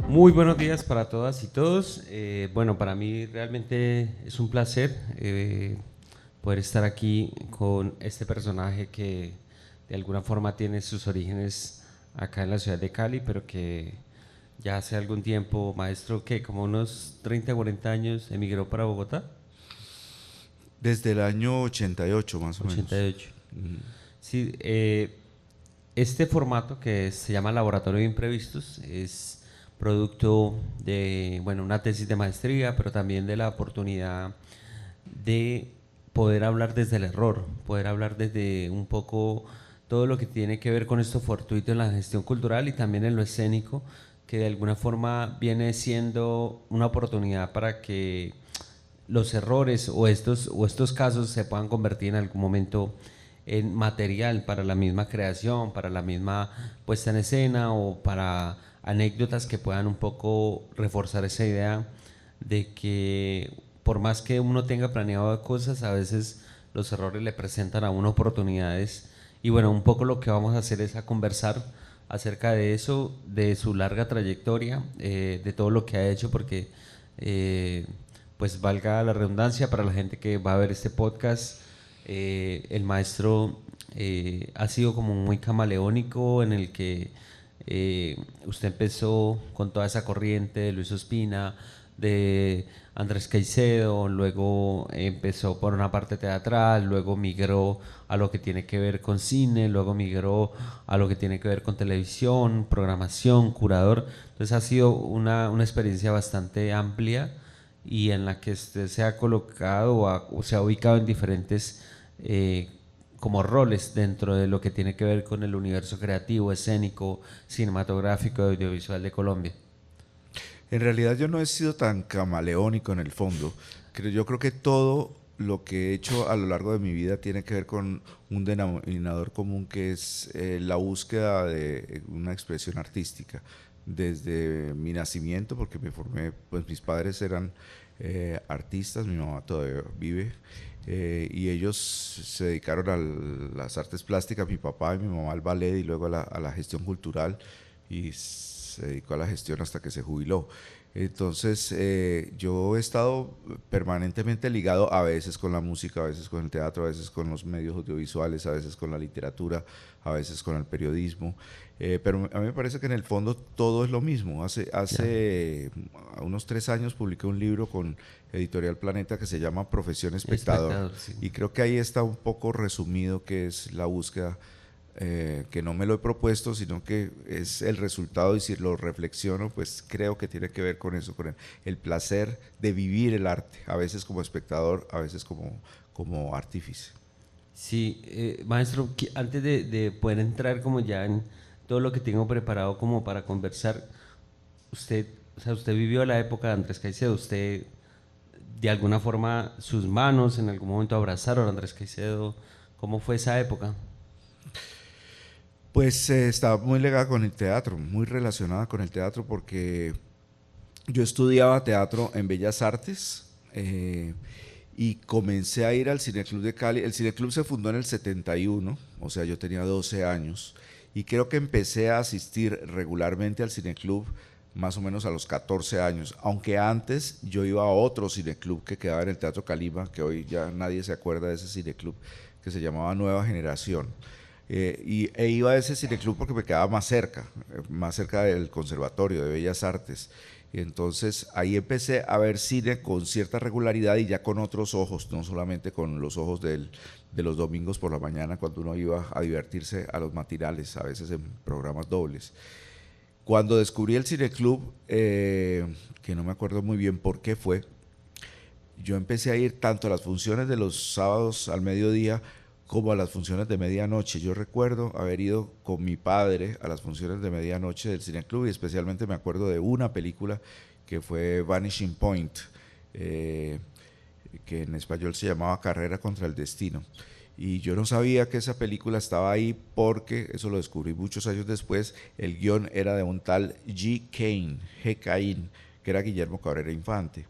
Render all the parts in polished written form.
Muy buenos días para todas y todos. Bueno, para mí realmente es un placer poder estar aquí con este personaje que de alguna forma tiene sus orígenes acá en la ciudad de Cali, pero que ya hace algún tiempo, maestro, que como unos 30, 40 años emigró para Bogotá. Desde el año 88 más o menos. 88. Sí, este formato que se llama Laboratorio de Imprevistos es producto de, bueno, una tesis de maestría, pero también de la oportunidad de poder hablar desde el error, poder hablar desde un poco todo lo que tiene que ver con esto fortuito en la gestión cultural y también en lo escénico, que de alguna forma viene siendo una oportunidad para que los errores o estos casos se puedan convertir en algún momento en material para la misma creación, para la misma puesta en escena o para anécdotas que puedan un poco reforzar esa idea de que por más que uno tenga planeado cosas, a veces los errores le presentan a uno oportunidades. Y bueno, un poco lo que vamos a hacer es a conversar acerca de eso, de su larga trayectoria, de todo lo que ha hecho, porque pues valga la redundancia para la gente que va a ver este podcast, el maestro ha sido como muy camaleónico en el que usted empezó con toda esa corriente de Luis Ospina, de Andrés Caicedo, luego empezó por una parte teatral, luego migró a lo que tiene que ver con cine, luego migró a lo que tiene que ver con televisión, programación, curador. Entonces ha sido una experiencia bastante amplia y en la que usted se ha colocado o se ha ubicado en diferentes como roles dentro de lo que tiene que ver con el universo creativo, escénico, cinematográfico y audiovisual de Colombia. En realidad yo no he sido tan camaleónico en el fondo. Yo creo que todo lo que he hecho a lo largo de mi vida tiene que ver con un denominador común que es la búsqueda de una expresión artística. Desde mi nacimiento, porque me formé, pues mis padres eran artistas, mi mamá todavía vive, y ellos se dedicaron a las artes plásticas, mi papá y mi mamá al ballet y luego a la gestión cultural, y se dedicó a la gestión hasta que se jubiló. Entonces, yo he estado permanentemente ligado a veces con la música, a veces con el teatro, a veces con los medios audiovisuales, a veces con la literatura, a veces con el periodismo. Pero a mí me parece que en el fondo todo es lo mismo. Ya. Hace unos 3 años publiqué un libro con Editorial Planeta que se llama Profesión Espectador. Espectador, sí. Y creo que ahí está un poco resumido qué es la búsqueda, que no me lo he propuesto, sino que es el resultado y si lo reflexiono, pues creo que tiene que ver con eso, con el placer de vivir el arte, a veces como espectador, a veces como artífice. Sí, maestro, antes de poder entrar como ya en todo lo que tengo preparado como para conversar, usted, o sea, usted vivió la época de Andrés Caicedo, usted de alguna forma sus manos en algún momento abrazaron a Andrés Caicedo, ¿cómo fue esa época? Pues está muy ligada con el teatro, muy relacionada con el teatro, porque yo estudiaba teatro en Bellas Artes, y comencé a ir al Cineclub de Cali. El Cineclub se fundó en el 71, o sea, yo tenía 12 años, y creo que empecé a asistir regularmente al Cineclub más o menos a los 14 años, aunque antes yo iba a otro cineclub que quedaba en el Teatro Calima, que hoy ya nadie se acuerda de ese cineclub, que se llamaba Nueva Generación. E iba a ese cineclub porque me quedaba más cerca del Conservatorio de Bellas Artes. Y entonces ahí empecé a ver cine con cierta regularidad y ya con otros ojos, no solamente con los ojos de los domingos por la mañana cuando uno iba a divertirse a los matinales, a veces en programas dobles. Cuando descubrí el cineclub, que no me acuerdo muy bien por qué fue, yo empecé a ir tanto a las funciones de los sábados al mediodía como a las funciones de medianoche. Yo recuerdo haber ido con mi padre a las funciones de medianoche del cineclub y especialmente me acuerdo de una película que fue Vanishing Point, eh, que en español se llamaba Carrera contra el Destino. Y yo no sabía que esa película estaba ahí porque, eso lo descubrí muchos años después, el guión era de un tal G. Cain, que era Guillermo Cabrera Infante.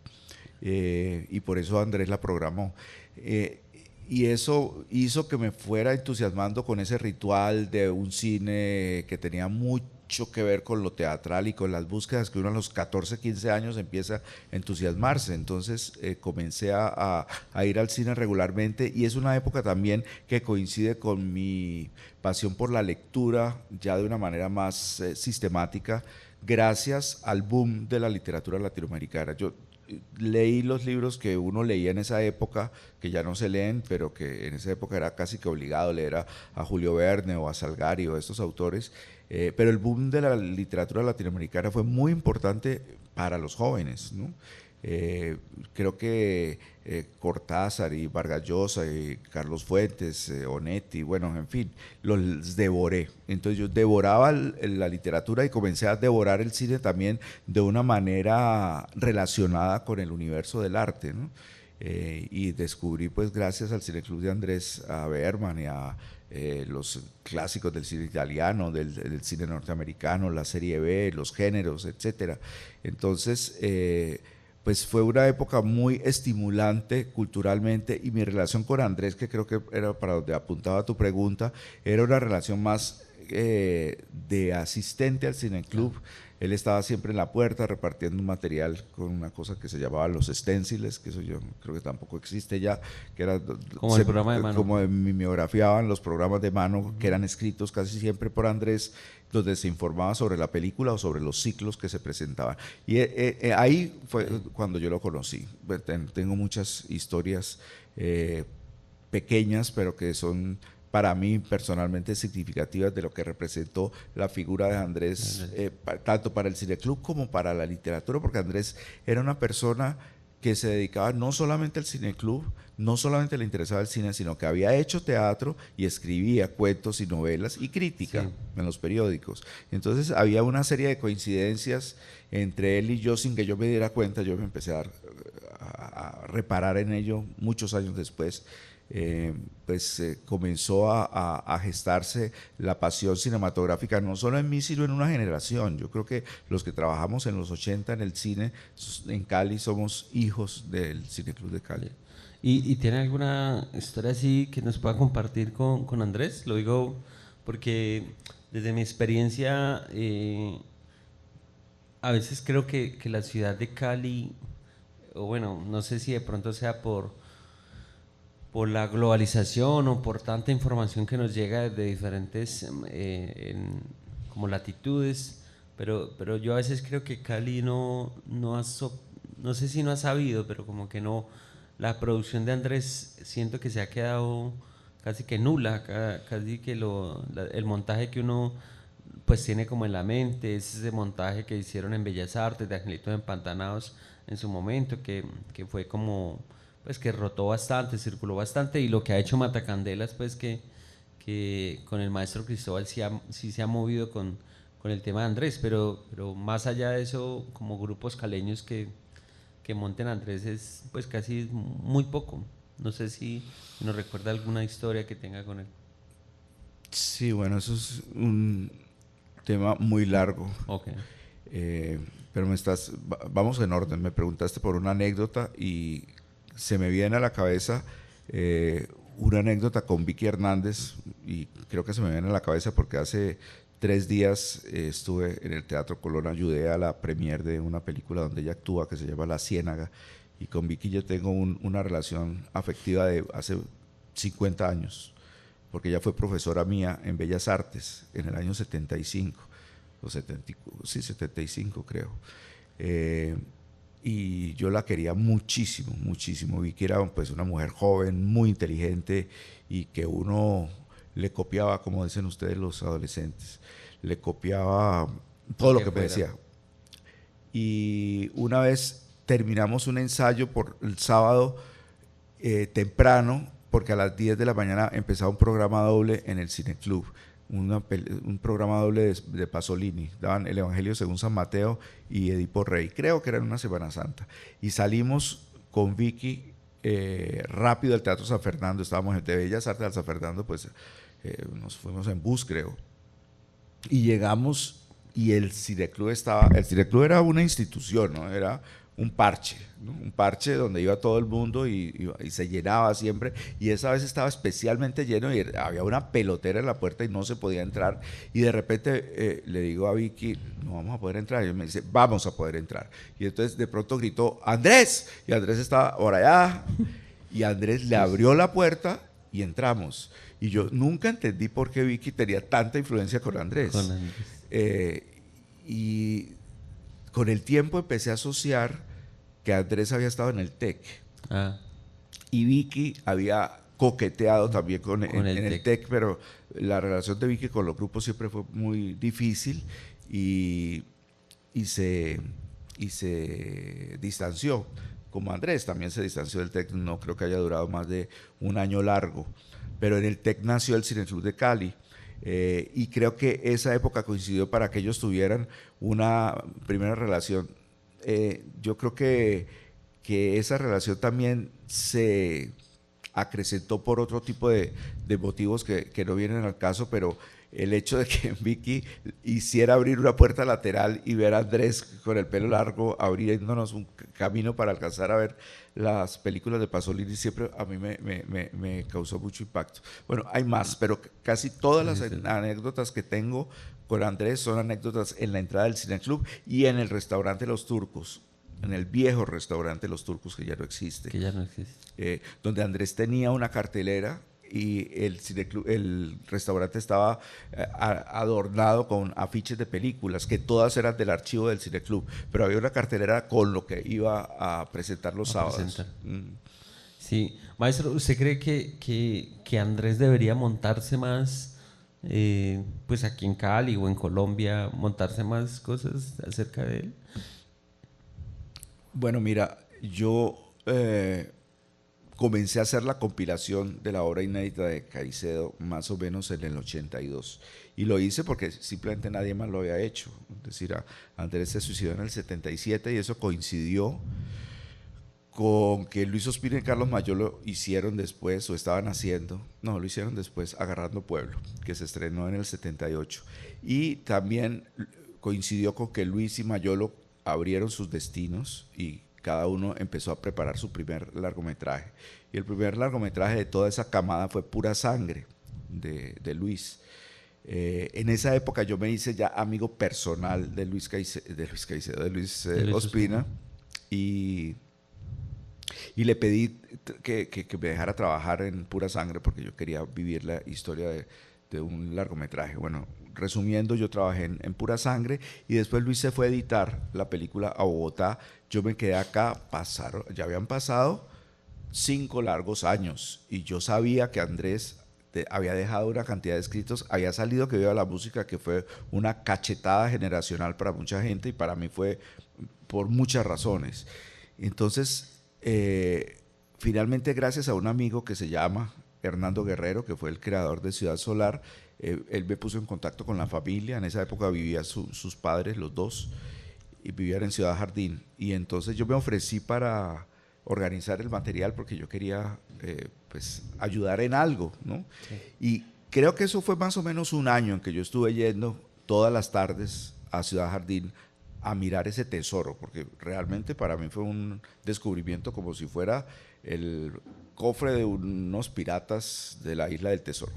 Y por eso Andrés la programó. Eh, y eso hizo que me fuera entusiasmando con ese ritual de un cine que tenía mucho que ver con lo teatral y con las búsquedas que uno a los 14, 15 años empieza a entusiasmarse. Entonces comencé a ir al cine regularmente, y es una época también que coincide con mi pasión por la lectura ya de una manera más sistemática, gracias al boom de la literatura latinoamericana. Yo leí los libros que uno leía en esa época, que ya no se leen, pero que en esa época era casi que obligado leer a Julio Verne o a Salgari o a estos autores, pero el boom de la literatura latinoamericana fue muy importante para los jóvenes, ¿no? Creo que Cortázar y Vargas Llosa y Carlos Fuentes, Onetti, bueno, en fin, los devoré. Entonces yo devoraba la literatura y comencé a devorar el cine también de una manera relacionada con el universo del arte, ¿no? Y descubrí, pues gracias al Cineclub de Andrés, a Bergman y a los clásicos del cine italiano, del cine norteamericano, la serie B, los géneros, etcétera. Entonces, pues fue una época muy estimulante culturalmente, y mi relación con Andrés, que creo que era para donde apuntaba tu pregunta, era una relación más de asistente al cineclub. Él estaba siempre en la puerta repartiendo un material con una cosa que se llamaba los esténciles, que eso yo creo que tampoco existe ya, que era como el programa de mano, como mimeografiaban los programas de mano, que eran escritos casi siempre por Andrés, donde se informaba sobre la película o sobre los ciclos que se presentaban. Y ahí fue cuando yo lo conocí. Tengo muchas historias pequeñas, pero que son para mí personalmente significativas de lo que representó la figura de Andrés, tanto para el cineclub como para la literatura, porque Andrés era una persona que se dedicaba no solamente al cineclub, no solamente le interesaba el cine, sino que había hecho teatro y escribía cuentos y novelas y crítica en los periódicos. Entonces había una serie de coincidencias entre él y yo sin que yo me diera cuenta. Yo me empecé a reparar en ello muchos años después. Comenzó a gestarse la pasión cinematográfica, no solo en mí, sino en una generación. Yo creo que los que trabajamos en los 80 en el cine, en Cali, somos hijos del Cineclub de Cali. ¿Y tiene alguna historia así que nos pueda compartir con Andrés? Lo digo porque desde mi experiencia, a veces creo que la ciudad de Cali, o bueno, no sé si de pronto sea por la globalización o por tanta información que nos llega de diferentes como latitudes, pero yo a veces creo que Cali no sé si no ha sabido, pero como que no, la producción de Andrés siento que se ha quedado casi que nula, casi que el montaje que uno pues tiene como en la mente, es ese montaje que hicieron en Bellas Artes de Angelitos Empantanados en su momento, que fue como pues que rotó bastante, circuló bastante, y lo que ha hecho Matacandelas, pues que con el maestro Cristóbal sí se ha movido con el tema de Andrés, pero más allá de eso, como grupos caleños que monten Andrés es pues casi muy poco. No sé si nos recuerda alguna historia que tenga con él. Sí, bueno, eso es un tema muy largo. Okay. Pero vamos en orden. Me preguntaste por una anécdota y se me viene a la cabeza una anécdota con Vicky Hernández, y creo que se me viene a la cabeza porque hace 3 días estuve en el Teatro Colón, ayudé a la premier de una película donde ella actúa que se llama La Ciénaga, y con Vicky yo tengo una relación afectiva de hace 50 años, porque ella fue profesora mía en Bellas Artes en el año 75, o 75 creo. Y yo la quería muchísimo, muchísimo. Vi que era pues una mujer joven, muy inteligente, y que uno le copiaba, como dicen ustedes los adolescentes, le copiaba todo lo que me decía. Y una vez terminamos un ensayo por el sábado temprano, porque a las 10 de la mañana empezaba un programa doble en el Cineclub. Un programa doble de Pasolini, daban el Evangelio según San Mateo y Edipo Rey, creo que era en una Semana Santa, y salimos con Vicky rápido al Teatro San Fernando. Estábamos de Bellas Artes al San Fernando, pues nos fuimos en bus, creo, y llegamos, y el Cineclub era una institución, ¿no? Era un parche, ¿no? Un parche donde iba todo el mundo y se llenaba siempre, y esa vez estaba especialmente lleno y había una pelotera en la puerta y no se podía entrar, y de repente le digo a Vicky, no vamos a poder entrar, y ella me dice, vamos a poder entrar, y entonces de pronto gritó, Andrés, y Andrés estaba por allá, y Andrés le abrió la puerta y entramos, y yo nunca entendí por qué Vicky tenía tanta influencia con Con Andrés. Andrés. Y con el tiempo empecé a asociar que Andrés había estado en el TEC Ah, y Vicky había coqueteado también con en el el TEC. TEC, pero la relación de Vicky con los grupos siempre fue muy difícil y, y, se, y se distanció. Como Andrés también se distanció del TEC, no creo que haya durado más de un año largo, pero en el TEC nació el Cineclub de Cali. Y creo que esa época coincidió para que ellos tuvieran una primera relación. Yo creo que esa relación también se acrecentó por otro tipo de motivos que no vienen al caso, pero el hecho de que Vicky hiciera abrir una puerta lateral y ver a Andrés con el pelo largo abriéndonos un camino para alcanzar a ver las películas de Pasolini siempre a mí me causó mucho impacto. Bueno, hay más, pero casi todas las anécdotas que tengo con Andrés son anécdotas en la entrada del Cineclub y en el restaurante Los Turcos, en el viejo restaurante Los Turcos que ya no existe, Que ya no existe. donde Andrés tenía una cartelera y el restaurante estaba adornado con afiches de películas que todas eran del archivo del Cineclub, pero había una cartelera con lo que iba a presentar los A sábados. presentar. Sí, maestro, ¿usted cree que Andrés debería montarse más, pues aquí en Cali o en Colombia, montarse más cosas acerca de él? Bueno, mira, yo comencé a hacer la compilación de la obra inédita de Caicedo más o menos en el 82. Y lo hice porque simplemente nadie más lo había hecho. Es decir, Andrés se suicidó en el 77 y eso coincidió con que Luis Ospina y Carlos Mayor lo hicieron después, o estaban haciendo, no, lo hicieron después, Agarrando Pueblo, que se estrenó en el 78. Y también coincidió con que Luis y Mayolo abrieron sus destinos y cada uno empezó a preparar su primer largometraje. Y el primer largometraje de toda esa camada fue Pura Sangre, de Luis. En esa época yo me hice ya amigo personal de Luis Caicedo, de Luis Ospina, y le pedí que me dejara trabajar en Pura Sangre porque yo quería vivir la historia de un largometraje. Bueno, resumiendo, yo trabajé en Pura Sangre y después Luis se fue a editar la película a Bogotá. Yo me quedé acá, ya habían pasado 5 largos años y yo sabía que Andrés había dejado una cantidad de escritos, había salido Que Viva la Música, que fue una cachetada generacional para mucha gente y para mí fue por muchas razones. Entonces, finalmente, gracias a un amigo que se llama Hernando Guerrero, que fue el creador de Ciudad Solar, él me puso en contacto con la familia. En esa época vivían sus padres, los dos, y vivían en Ciudad Jardín. Y entonces yo me ofrecí para organizar el material porque yo quería pues ayudar en algo, ¿no? Sí. Y creo que eso fue más o menos un año en que yo estuve yendo todas las tardes a Ciudad Jardín a mirar ese tesoro, porque realmente para mí fue un descubrimiento como si fuera el cofre de unos piratas de la Isla del Tesoro.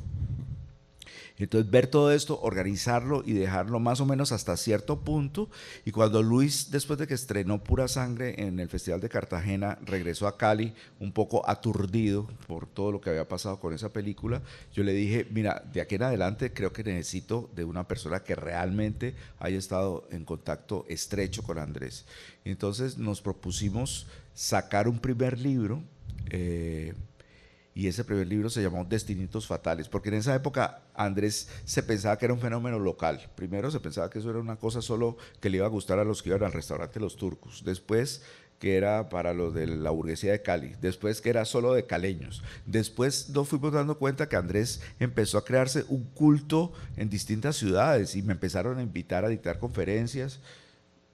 Entonces ver todo esto, organizarlo y dejarlo más o menos hasta cierto punto. Y cuando Luis, después de que estrenó Pura Sangre en el Festival de Cartagena, regresó a Cali un poco aturdido por todo lo que había pasado con esa película, yo le dije, mira, de aquí en adelante creo que necesito de una persona que realmente haya estado en contacto estrecho con Andrés. Entonces nos propusimos sacar un primer libro, y ese primer libro se llamó Destinitos Fatales, porque en esa época Andrés se pensaba que era un fenómeno local. Primero se pensaba que eso era una cosa solo que le iba a gustar a los que iban al restaurante Los Turcos. Después que era para los de la burguesía de Cali. Después que era solo de caleños. Después nos fuimos dando cuenta que Andrés empezó a crearse un culto en distintas ciudades y me empezaron a invitar a dictar conferencias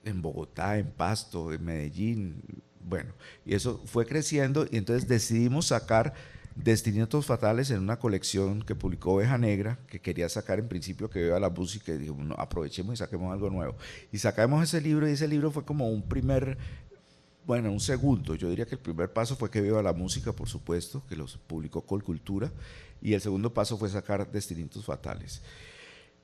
en Bogotá, en Pasto, en Medellín. Bueno, y eso fue creciendo y entonces decidimos sacar Destinitos Fatales en una colección que publicó Oveja Negra, que quería sacar en principio Que Viva la Música, y dijo, bueno, aprovechemos y saquemos algo nuevo. Y sacamos ese libro, y ese libro fue como un primer bueno, un segundo. Yo diría que el primer paso fue que Viva la Música, por supuesto, que los publicó Colcultura, y el segundo paso fue sacar Destinitos Fatales.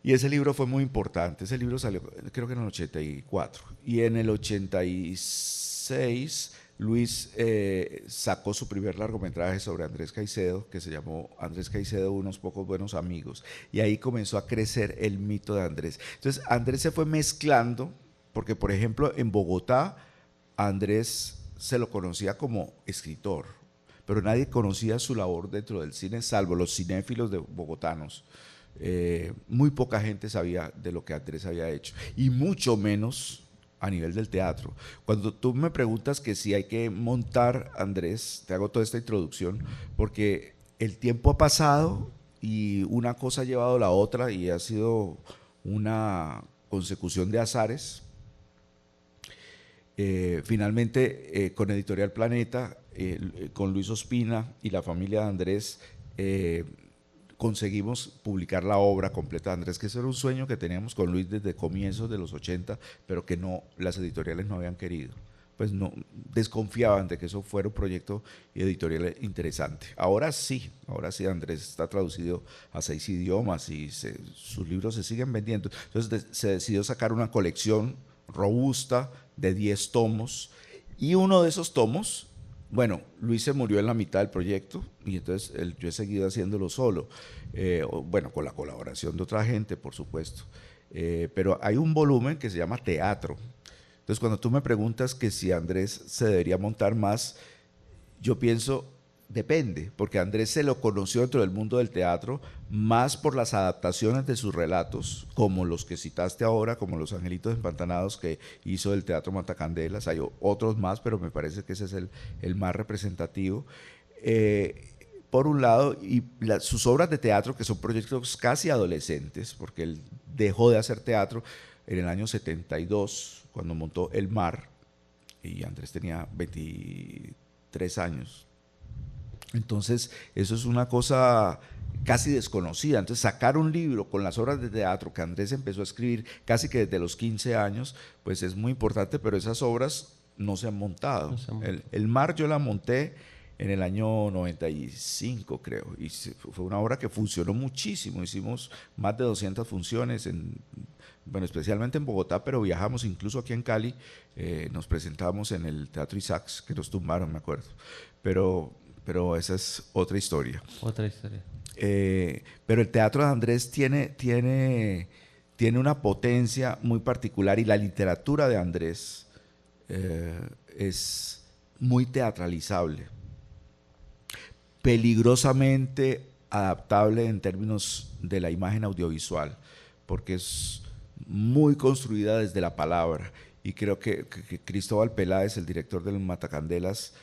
Y ese libro fue muy importante. Ese libro salió, creo que en el 84. Y en el 86, Luis sacó su primer largometraje sobre Andrés Caicedo, que se llamó Andrés Caicedo, unos pocos buenos amigos. Y ahí comenzó a crecer el mito de Andrés. Entonces, Andrés se fue mezclando, porque, por ejemplo, en Bogotá, Andrés se lo conocía como escritor, pero nadie conocía su labor dentro del cine, salvo los cinéfilos de bogotanos. Muy poca gente sabía de lo que Andrés había hecho, y mucho menos a nivel del teatro. Cuando tú me preguntas que si hay que montar Andrés, te hago toda esta introducción, porque el tiempo ha pasado y una cosa ha llevado a la otra y ha sido una consecución de azares. Finalmente, con Editorial Planeta, con Luis Ospina y la familia de Andrés, conseguimos publicar la obra completa de Andrés, que ese era un sueño que teníamos con Luis desde comienzos de los 80, pero que no, las editoriales no habían querido. Pues no, desconfiaban de que eso fuera un proyecto editorial interesante. Ahora sí, Andrés está traducido a 6 idiomas y sus libros se siguen vendiendo. Entonces se decidió sacar una colección robusta de 10 tomos, y uno de esos tomos, bueno, Luis se murió en la mitad del proyecto y entonces yo he seguido haciéndolo solo, bueno, con la colaboración de otra gente, por supuesto, pero hay un volumen que se llama Teatro. Entonces, cuando tú me preguntas que si Andrés se debería montar más, yo pienso, depende, porque Andrés se lo conoció dentro del mundo del teatro más por las adaptaciones de sus relatos, como los que citaste ahora, como Los Angelitos Empantanados, que hizo del Teatro Matacandelas. Hay otros más, pero me parece que ese es el más representativo. Por un lado, y sus obras de teatro, que son proyectos casi adolescentes, porque él dejó de hacer teatro en el año 72, cuando montó El Mar, y Andrés tenía 23 años. Entonces, eso es una cosa casi desconocida. Entonces, sacar un libro con las obras de teatro que Andrés empezó a escribir casi que desde los 15 años, pues es muy importante, pero esas obras no se han montado. El Mar yo la monté en el año 95, creo, y fue una obra que funcionó muchísimo. Hicimos más de 200 funciones, bueno, especialmente en Bogotá, pero viajamos incluso aquí en Cali, nos presentamos en el Teatro Isaacs, que nos tumbaron, me acuerdo. Pero esa es otra historia. Otra historia. Pero el teatro de Andrés tiene una potencia muy particular, y la literatura de Andrés es muy teatralizable, peligrosamente adaptable en términos de la imagen audiovisual, porque es muy construida desde la palabra. Y creo que Cristóbal Peláez, el director del Matacandelas,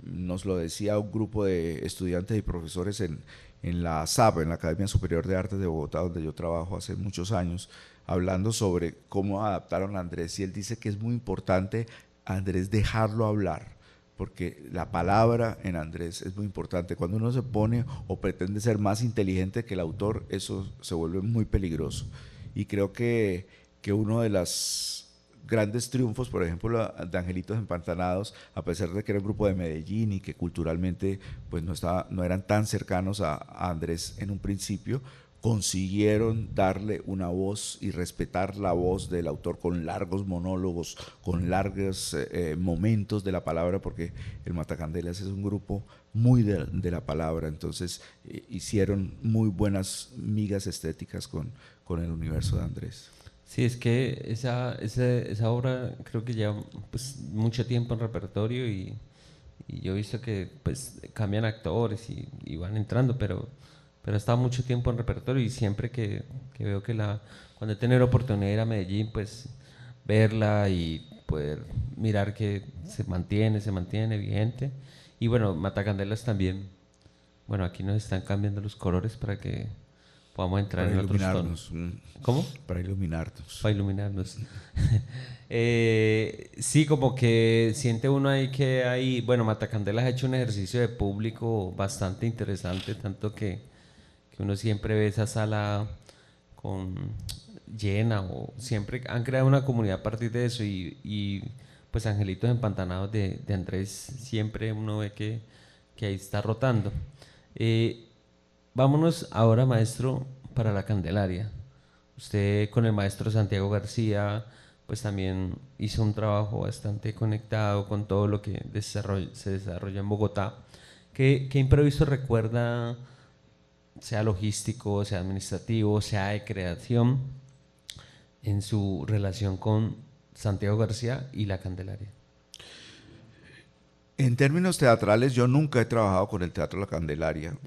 nos lo decía un grupo de estudiantes y profesores en la SAP, en la Academia Superior de Artes de Bogotá, donde yo trabajo hace muchos años, hablando sobre cómo adaptaron a Andrés, y él dice que es muy importante a Andrés dejarlo hablar, porque la palabra en Andrés es muy importante. Cuando uno se pone o pretende ser más inteligente que el autor, eso se vuelve muy peligroso. Y creo que uno de los grandes triunfos, por ejemplo, de Angelitos Empantanados, a pesar de que era un grupo de Medellín y que culturalmente pues no eran tan cercanos a Andrés en un principio, consiguieron darle una voz y respetar la voz del autor con largos monólogos, con largos momentos de la palabra, porque el Matacandelas es un grupo muy de la palabra. Entonces hicieron muy buenas migas estéticas con el universo de Andrés. Sí, es que esa obra creo que lleva pues, mucho tiempo en repertorio, y yo he visto que pues cambian actores y van entrando, pero ha estado mucho tiempo en repertorio, y siempre que veo cuando he tenido la oportunidad de ir a Medellín, pues verla y poder mirar que se mantiene vigente. Y bueno, Matacandelas también, bueno, aquí nos están cambiando los colores para que podamos entrar Para en otros tonos. ¿Cómo? Para iluminarnos. Para iluminarnos. Sí, como que siente uno ahí que hay, bueno, Matacandelas ha hecho un ejercicio de público bastante interesante, tanto que uno siempre ve esa sala llena, o siempre han creado una comunidad a partir de eso, y pues pues Angelitos Empantanados de Andrés, siempre uno ve que ahí está rotando. Vámonos ahora, maestro, para la Candelaria. Usted con el maestro Santiago García, pues también hizo un trabajo bastante conectado con todo lo que se desarrolla en Bogotá. ¿Qué imprevisto recuerda, sea logístico, sea administrativo, sea de creación, en su relación con Santiago García y la Candelaria? En términos teatrales, yo nunca he trabajado con el Teatro La Candelaria,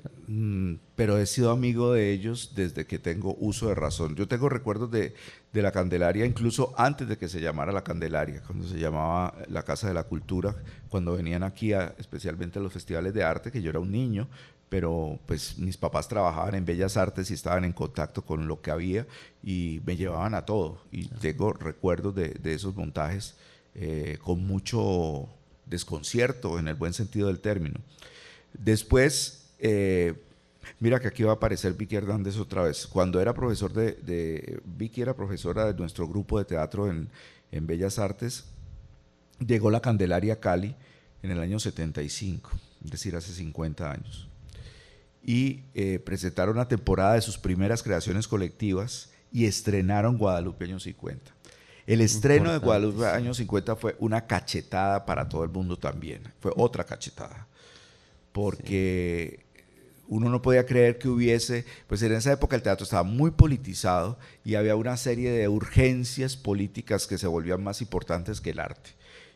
pero he sido amigo de ellos desde que tengo uso de razón. Yo tengo recuerdos de La Candelaria incluso antes de que se llamara La Candelaria, cuando se llamaba la Casa de la Cultura, cuando venían aquí especialmente a los festivales de arte, que yo era un niño, pero pues mis papás trabajaban en Bellas Artes y estaban en contacto con lo que había y me llevaban a todo. Y tengo recuerdos de esos montajes con mucho desconcierto en el buen sentido del término. Después, mira que aquí va a aparecer Vicky Hernández otra vez. Cuando era profesor Vicky era profesora de nuestro grupo de teatro en Bellas Artes, llegó la Candelaria a Cali en el año 75, es decir, hace 50 años. Y presentaron una temporada de sus primeras creaciones colectivas y estrenaron Guadalupe años 50. El estreno de Guadalupe años 50 fue una cachetada para todo el mundo también. Fue otra cachetada. Porque uno no podía creer que hubiese, pues en esa época el teatro estaba muy politizado y había una serie de urgencias políticas que se volvían más importantes que el arte.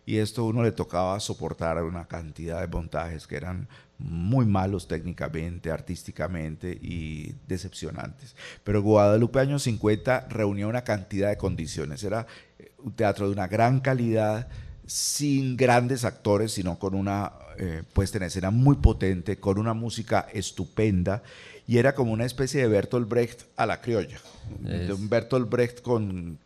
Y esto a uno le tocaba soportar una cantidad de montajes que eran muy malos técnicamente, artísticamente y decepcionantes. Pero Guadalupe años 50 reunía una cantidad de condiciones. Era un teatro de una gran calidad, sin grandes actores, sino con una puesta en escena muy potente, con una música estupenda, y era como una especie de Bertolt Brecht a la criolla, de un Bertolt Brecht con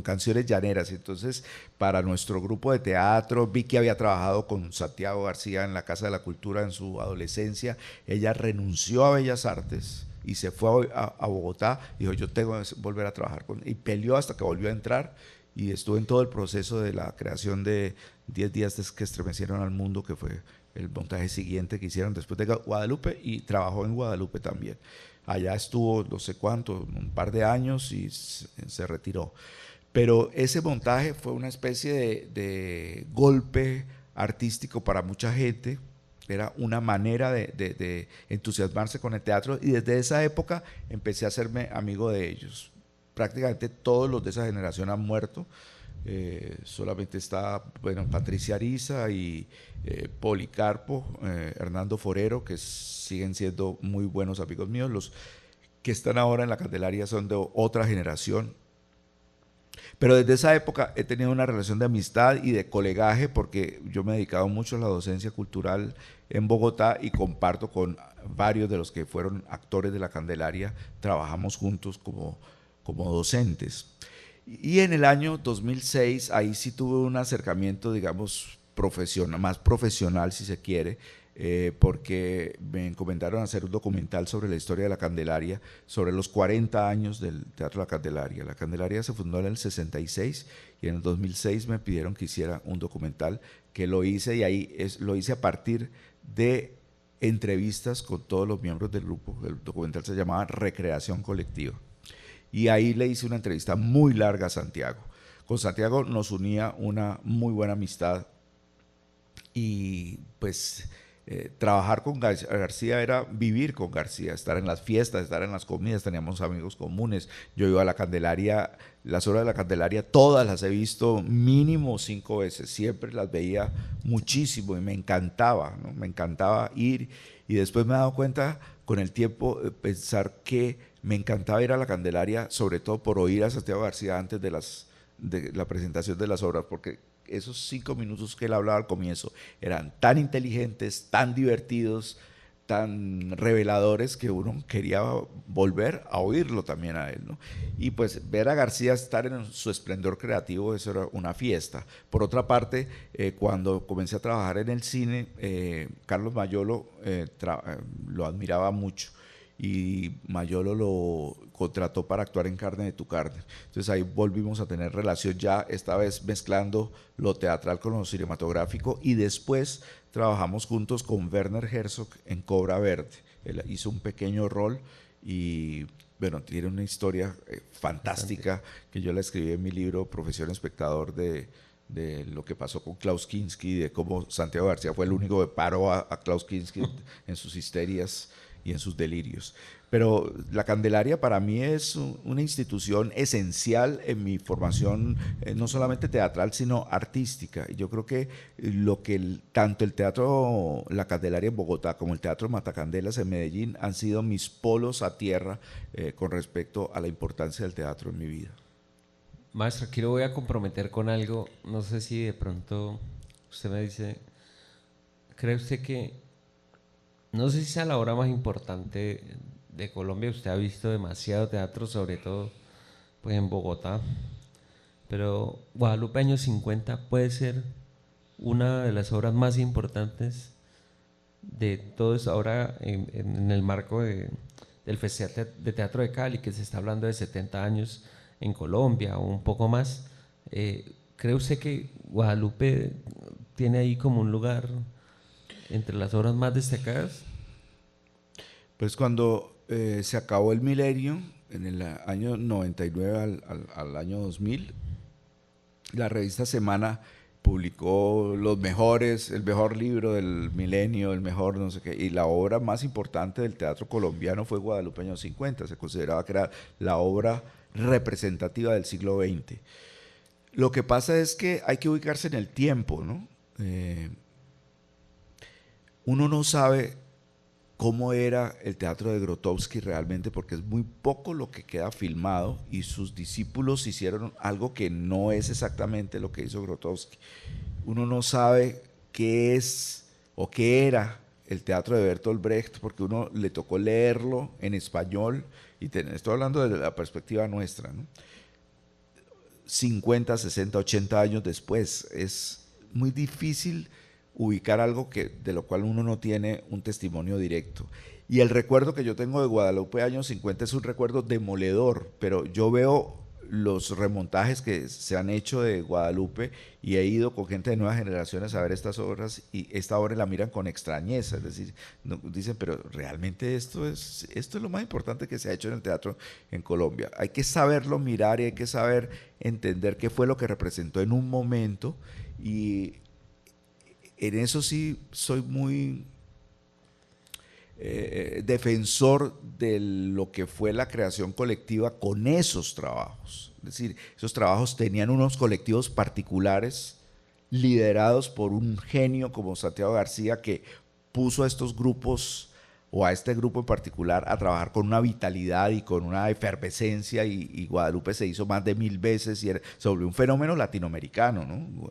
canciones llaneras. Entonces, para nuestro grupo de teatro, Vicky había trabajado con Santiago García en la Casa de la Cultura en su adolescencia. Ella renunció a Bellas Artes y se fue a Bogotá y dijo, yo tengo que volver a trabajar con él. Y peleó hasta que volvió a entrar y estuvo en todo el proceso de la creación de 10 días que estremecieron al mundo, que fue el montaje siguiente que hicieron después de Guadalupe, y trabajó en Guadalupe también. Allá estuvo no sé cuánto, un par de años y se retiró. Pero ese montaje fue una especie de golpe artístico para mucha gente. Era una manera de entusiasmarse con el teatro, y desde esa época empecé a hacerme amigo de ellos. Prácticamente todos los de esa generación han muerto. Solamente está, bueno, Patricia Ariza y Policarpo, Hernando Forero, que siguen siendo muy buenos amigos míos. Los que están ahora en la Candelaria son de otra generación. Pero desde esa época he tenido una relación de amistad y de colegaje, porque yo me he dedicado mucho a la docencia cultural en Bogotá y comparto con varios de los que fueron actores de la Candelaria. Trabajamos juntos como docentes. Y en el año 2006, ahí sí tuve un acercamiento, digamos, profesional, más profesional si se quiere, porque me encomendaron hacer un documental sobre la historia de la Candelaria, sobre los 40 años del Teatro La Candelaria. La Candelaria se fundó en el 66 y en el 2006 me pidieron que hiciera un documental, que lo hice, y ahí lo hice a partir de entrevistas con todos los miembros del grupo. El documental se llamaba Recreación Colectiva. Y ahí le hice una entrevista muy larga a Santiago. Con Santiago nos unía una muy buena amistad, y pues trabajar con García era vivir con García, estar en las fiestas, estar en las comidas, teníamos amigos comunes. Yo iba a la Candelaria, las obras de la Candelaria todas las he visto mínimo 5 veces, siempre las veía muchísimo y me encantaba, ¿no? Me encantaba ir, y después me he dado cuenta con el tiempo, pensar que me encantaba ir a la Candelaria, sobre todo por oír a Santiago García antes de la presentación de las obras, porque esos 5 minutos que él hablaba al comienzo eran tan inteligentes, tan divertidos, tan reveladores, que uno quería volver a oírlo también a él, ¿no? Y pues ver a García estar en su esplendor creativo, eso era una fiesta. Por otra parte, cuando comencé a trabajar en el cine, Carlos Mayolo lo admiraba mucho, y Mayolo lo contrató para actuar en Carne de tu carne. Entonces ahí volvimos a tener relación ya, esta vez mezclando lo teatral con lo cinematográfico, y después trabajamos juntos con Werner Herzog en Cobra Verde. Él hizo un pequeño rol y bueno, tiene una historia fantástica que yo la escribí en mi libro Profesión Espectador de lo que pasó con Klaus Kinski, de cómo Santiago García fue el único que paró a Klaus Kinski en sus histerias y en sus delirios. Pero la Candelaria para mí es una institución esencial en mi formación, no solamente teatral, sino artística. Y yo creo que tanto el Teatro La Candelaria en Bogotá como el Teatro Matacandelas en Medellín han sido mis polos a tierra con respecto a la importancia del teatro en mi vida. Maestro, aquí lo voy a comprometer con algo. No sé si de pronto usted me dice, ¿cree usted que, no sé si sea la obra más importante de Colombia? Usted ha visto demasiado teatro, sobre todo pues en Bogotá, pero Guadalupe años 50 puede ser una de las obras más importantes de todo eso ahora en el marco del Festival de Teatro de Cali, que se está hablando de 70 años en Colombia o un poco más. ¿Cree usted que Guadalupe tiene ahí como un lugar entre las obras más destacadas? Pues cuando se acabó el milenio, en el año 99 al año 2000, la revista Semana publicó los mejores, el mejor libro del milenio, el mejor no sé qué, y la obra más importante del teatro colombiano fue Guadalupe años 50, se consideraba que era la obra representativa del siglo XX. Lo que pasa es que hay que ubicarse en el tiempo, ¿no? Uno no sabe cómo era el teatro de Grotowski realmente, porque es muy poco lo que queda filmado y sus discípulos hicieron algo que no es exactamente lo que hizo Grotowski. Uno no sabe qué es o qué era el teatro de Bertolt Brecht, porque uno le tocó leerlo en español, y estoy hablando desde la perspectiva nuestra, ¿no? 50, 60, 80 años después. Es muy difícil ubicar algo de lo cual uno no tiene un testimonio directo. Y el recuerdo que yo tengo de Guadalupe años 50 es un recuerdo demoledor, pero yo veo los remontajes que se han hecho de Guadalupe y he ido con gente de nuevas generaciones a ver estas obras, y esta obra la miran con extrañeza, es decir, dicen, pero realmente esto es lo más importante que se ha hecho en el teatro en Colombia. Hay que saberlo mirar y hay que saber entender qué fue lo que representó en un momento, y en eso sí soy muy defensor de lo que fue la creación colectiva con esos trabajos. Es decir, esos trabajos tenían unos colectivos particulares liderados por un genio como Santiago García, que puso a estos grupos o a este grupo en particular a trabajar con una vitalidad y con una efervescencia, y Guadalupe se hizo más de 1000 veces y se volvió un fenómeno latinoamericano, ¿no?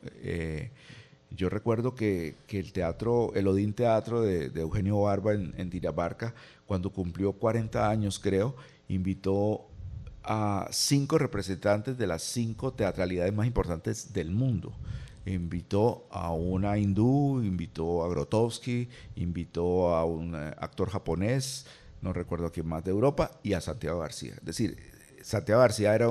Yo recuerdo que el Odín Teatro de Eugenio Barba en Dinamarca, cuando cumplió 40 años, creo, invitó a 5 representantes de las 5 teatralidades más importantes del mundo. Invitó a una hindú, invitó a Grotowski, invitó a un actor japonés, no recuerdo quién más de Europa, y a Santiago García. Es decir, Santiago García era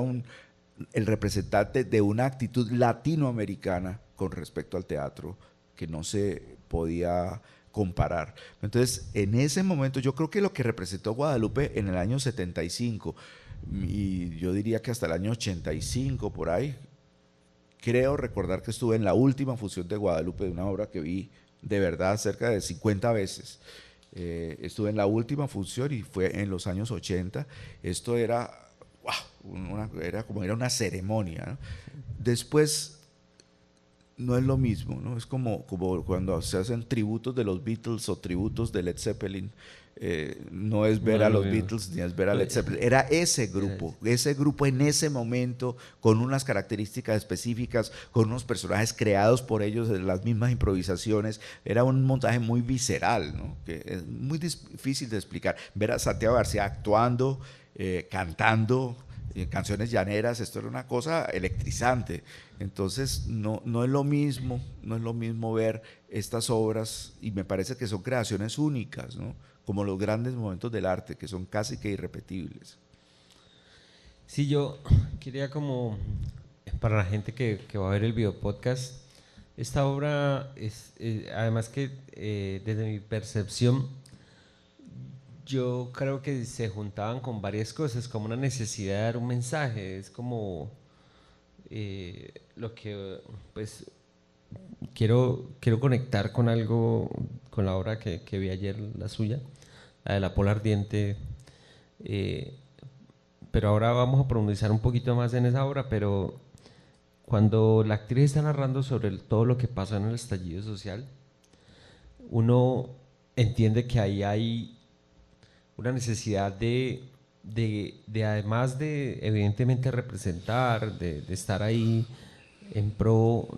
el representante de una actitud latinoamericana con respecto al teatro que no se podía comparar. Entonces, en ese momento, yo creo que lo que representó Guadalupe en el año 75, y yo diría que hasta el año 85, por ahí, creo recordar que estuve en la última función de Guadalupe, de una obra que vi de verdad cerca de 50 veces. Estuve en la última función y fue en los años 80. Esto era, wow, era como era una ceremonia, ¿no? Después no es lo mismo, ¿no? Es como cuando se hacen tributos de los Beatles o tributos de Led Zeppelin. No es ver a los Beatles ni es ver a Led Zeppelin. Era ese grupo en ese momento, con unas características específicas, con unos personajes creados por ellos, las mismas improvisaciones. Era un montaje muy visceral, ¿no? Que es muy difícil de explicar. Ver a Santiago García actuando, cantando canciones llaneras, esto era una cosa electrizante. Entonces no es lo mismo, no es lo mismo ver estas obras, y me parece que son creaciones únicas, ¿no? Como los grandes momentos del arte, que son casi que irrepetibles. Sí, yo quería como, para la gente que va a ver el video podcast, esta obra es, además que desde mi percepción, yo creo que se juntaban con varias cosas, como una necesidad de dar un mensaje, es como lo que, pues, quiero conectar con algo, con la obra que vi ayer, la suya, la de La Pola Ardiente, eh, pero ahora vamos a profundizar un poquito más en esa obra, pero cuando la actriz está narrando sobre todo lo que pasó en el estallido social, uno entiende que ahí hay una necesidad de además de evidentemente representar, de estar ahí en pro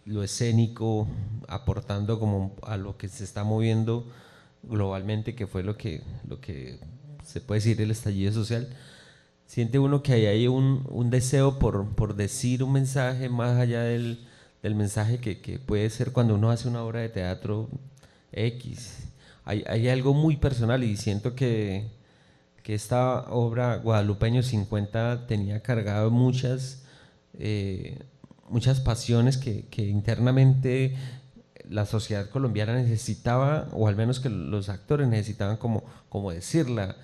lo escénico, aportando como a lo que se está moviendo globalmente, que fue lo que se puede decir el estallido social. Siente uno que ahí hay un deseo por decir un mensaje más allá del mensaje que puede ser cuando uno hace una obra de teatro X. Hay algo muy personal y siento que esta obra Guadalupeño 50 tenía cargado muchas pasiones que internamente la sociedad colombiana necesitaba, o al menos que los actores necesitaban como decirla,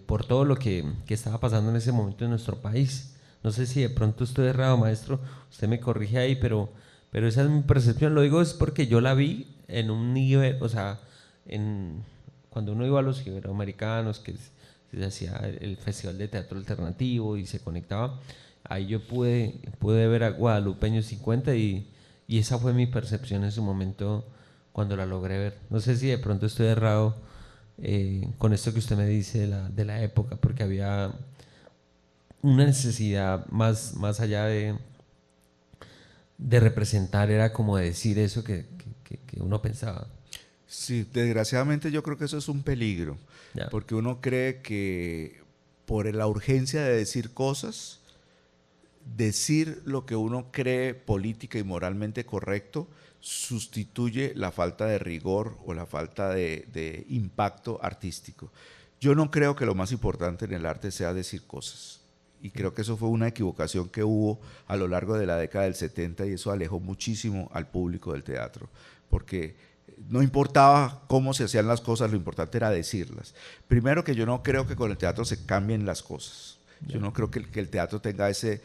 por todo lo que estaba pasando en ese momento en nuestro país. No sé si de pronto estoy errado, maestro, usted me corrige ahí, pero esa es mi percepción. Lo digo es porque yo la vi en un nivel, o sea, cuando uno iba a los iberoamericanos, que se hacía el Festival de Teatro Alternativo y se conectaba, ahí yo pude ver a Guadalupeño 50 y esa fue mi percepción en su momento cuando la logré ver. No sé si de pronto estoy errado con esto que usted me dice de la época, porque había una necesidad más allá de representar, era como decir eso que uno pensaba. Sí, desgraciadamente yo creo que eso es un peligro, Ya. porque uno cree que por la urgencia de decir cosas, decir lo que uno cree política y moralmente correcto, sustituye la falta de rigor o la falta de impacto artístico. Yo no creo que lo más importante en el arte sea decir cosas. Y creo que eso fue una equivocación que hubo a lo largo de la década del 70 y eso alejó muchísimo al público del teatro, porque no importaba cómo se hacían las cosas, lo importante era decirlas. Primero que yo no creo que con el teatro se cambien las cosas. Yo no creo que el teatro tenga ese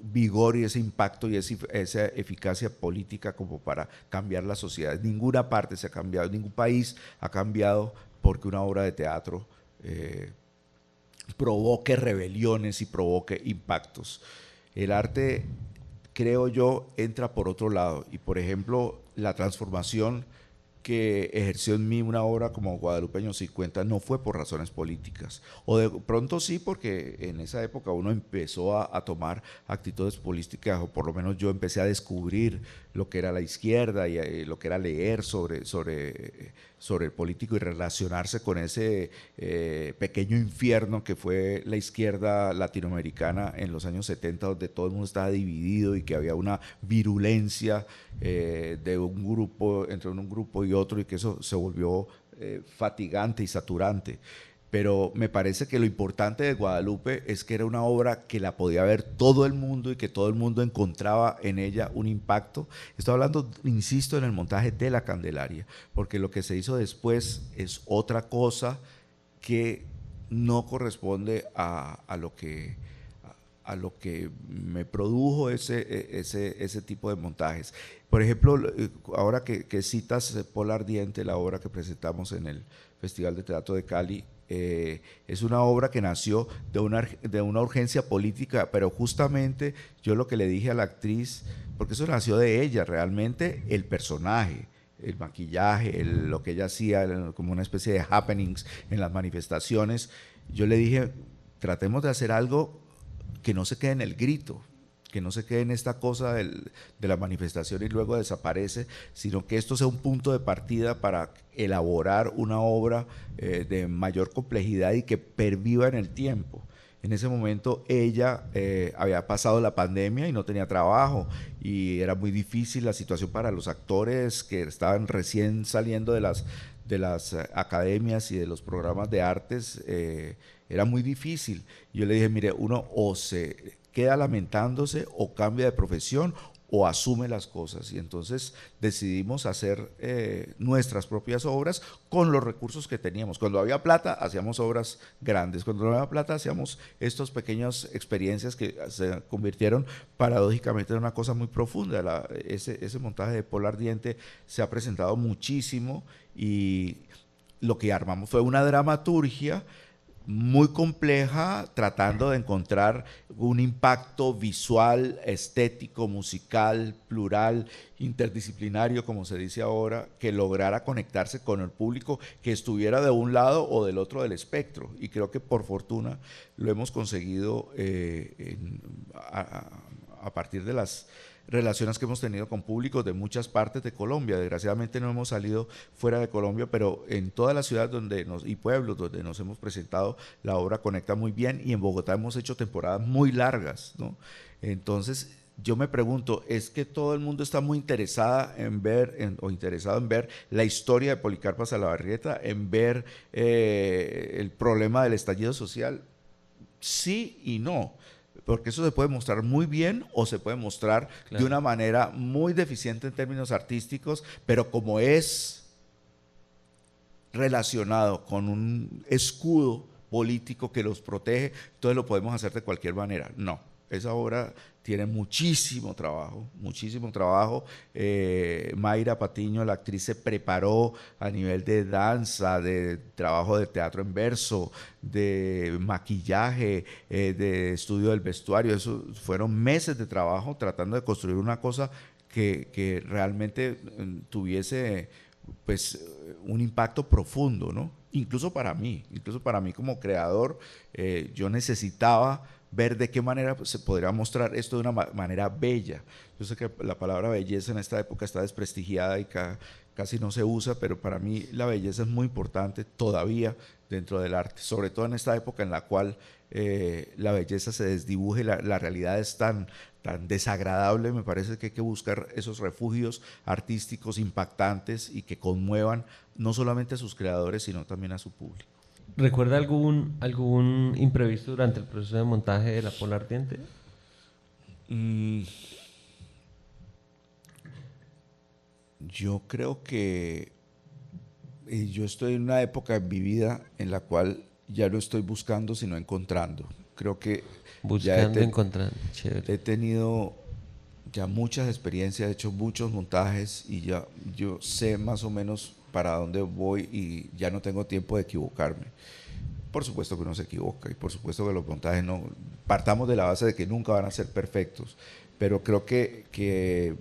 vigor y ese impacto y esa eficacia política como para cambiar la sociedad. Ninguna parte se ha cambiado, ningún país ha cambiado porque una obra de teatro provoque rebeliones y provoque impactos. El arte, creo yo, entra por otro lado y, por ejemplo, la transformación que ejerció en mí una obra como Guadalupeño 50 no fue por razones políticas, o de pronto sí, porque en esa época uno empezó a tomar actitudes políticas, o por lo menos yo empecé a descubrir lo que era la izquierda y lo que era leer sobre el político y relacionarse con ese pequeño infierno que fue la izquierda latinoamericana en los años 70, donde todo el mundo estaba dividido y que había una virulencia de un grupo, entre un grupo y otro, y que eso se volvió fatigante y saturante. Pero me parece que lo importante de Guadalupe es que era una obra que la podía ver todo el mundo y que todo el mundo encontraba en ella un impacto. Estoy hablando, insisto, en el montaje de la Candelaria, porque lo que se hizo después es otra cosa que no corresponde a lo que me produjo ese tipo de montajes. Por ejemplo, ahora que citas Pola Ardiente, la obra que presentamos en el Festival de Teatro de Cali, es una obra que nació de una urgencia política, pero justamente yo lo que le dije a la actriz, porque eso nació de ella, realmente el personaje, el maquillaje, lo que ella hacía, como una especie de happenings en las manifestaciones, yo le dije, tratemos de hacer algo que no se quede en el grito, que no se quede en esta cosa de la manifestación y luego desaparece, sino que esto sea un punto de partida para elaborar una obra de mayor complejidad y que perviva en el tiempo. En ese momento ella había pasado la pandemia y no tenía trabajo y era muy difícil la situación para los actores que estaban recién saliendo de las academias y de los programas de artes, era muy difícil. Yo le dije, mire, uno o se queda lamentándose o cambia de profesión o asume las cosas. Y entonces decidimos hacer nuestras propias obras con los recursos que teníamos. Cuando había plata, hacíamos obras grandes. Cuando no había plata, hacíamos estas pequeñas experiencias que se convirtieron paradójicamente en una cosa muy profunda. Ese montaje de Polo Ardiente se ha presentado muchísimo y lo que armamos fue una dramaturgia muy compleja, tratando de encontrar un impacto visual, estético, musical, plural, interdisciplinario, como se dice ahora, que lograra conectarse con el público que estuviera de un lado o del otro del espectro. Y creo que por fortuna lo hemos conseguido a partir de las relaciones que hemos tenido con públicos de muchas partes de Colombia. Desgraciadamente no hemos salido fuera de Colombia, pero en todas las ciudades y pueblos donde nos hemos presentado, la obra conecta muy bien, y en Bogotá hemos hecho temporadas muy largas, ¿no? Entonces, yo me pregunto, ¿es que todo el mundo está muy interesado en ver la historia de Policarpa Salabarrieta, en ver el problema del estallido social? Sí y no, porque eso se puede mostrar muy bien o se puede mostrar de una manera muy deficiente en términos artísticos, pero como es relacionado con un escudo político que los protege, entonces lo podemos hacer de cualquier manera. No, esa obra tiene muchísimo trabajo, muchísimo trabajo. Mayra Patiño, la actriz, se preparó a nivel de danza, de trabajo de teatro en verso, de maquillaje, de estudio del vestuario. Eso fueron meses de trabajo tratando de construir una cosa que realmente tuviese pues un impacto profundo, ¿no? Incluso para mí como creador, yo necesitaba ver de qué manera se podría mostrar esto de una manera bella. Yo sé que la palabra belleza en esta época está desprestigiada y casi no se usa, pero para mí la belleza es muy importante todavía dentro del arte, sobre todo en esta época en la cual la belleza se desdibuje, la realidad es tan desagradable. Me parece que hay que buscar esos refugios artísticos impactantes y que conmuevan no solamente a sus creadores, sino también a su público. ¿Recuerda algún imprevisto durante el proceso de montaje de La Polo Ardiente? Yo creo que yo estoy en una época en mi vida en la cual ya no estoy buscando, sino encontrando. Creo que Buscando, encontrando. he Chévere. tenido ya muchas experiencias, he hecho muchos montajes y ya yo sé más o menos para dónde voy y ya no tengo tiempo de equivocarme. Por supuesto que uno se equivoca y por supuesto que los montajes no, partamos de la base de que nunca van a ser perfectos, pero creo que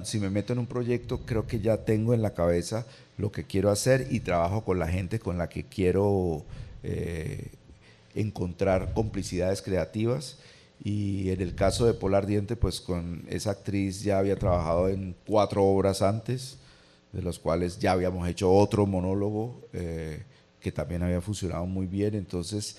si me meto en un proyecto, creo que ya tengo en la cabeza lo que quiero hacer y trabajo con la gente con la que quiero encontrar complicidades creativas. Y en el caso de Polo Ardiente, pues con esa actriz ya había trabajado en 4 obras antes, de los cuales ya habíamos hecho otro monólogo que también había funcionado muy bien. Entonces,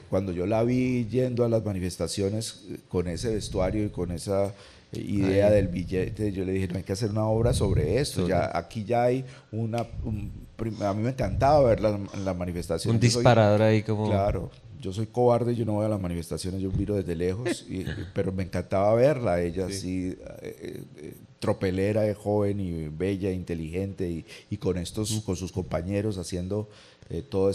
cuando yo la vi yendo a las manifestaciones con ese vestuario y con esa idea Ahí. del billete, yo le dije, no, hay que hacer una obra sobre esto. Ya, aquí ya hay a mí me encantaba ver las manifestaciones. Un disparador ahí como... Claro, yo soy cobarde, yo no voy a las manifestaciones, yo miro desde lejos, pero me encantaba verla, ella así, tropelera, joven y bella, inteligente, y con sus compañeros haciendo todo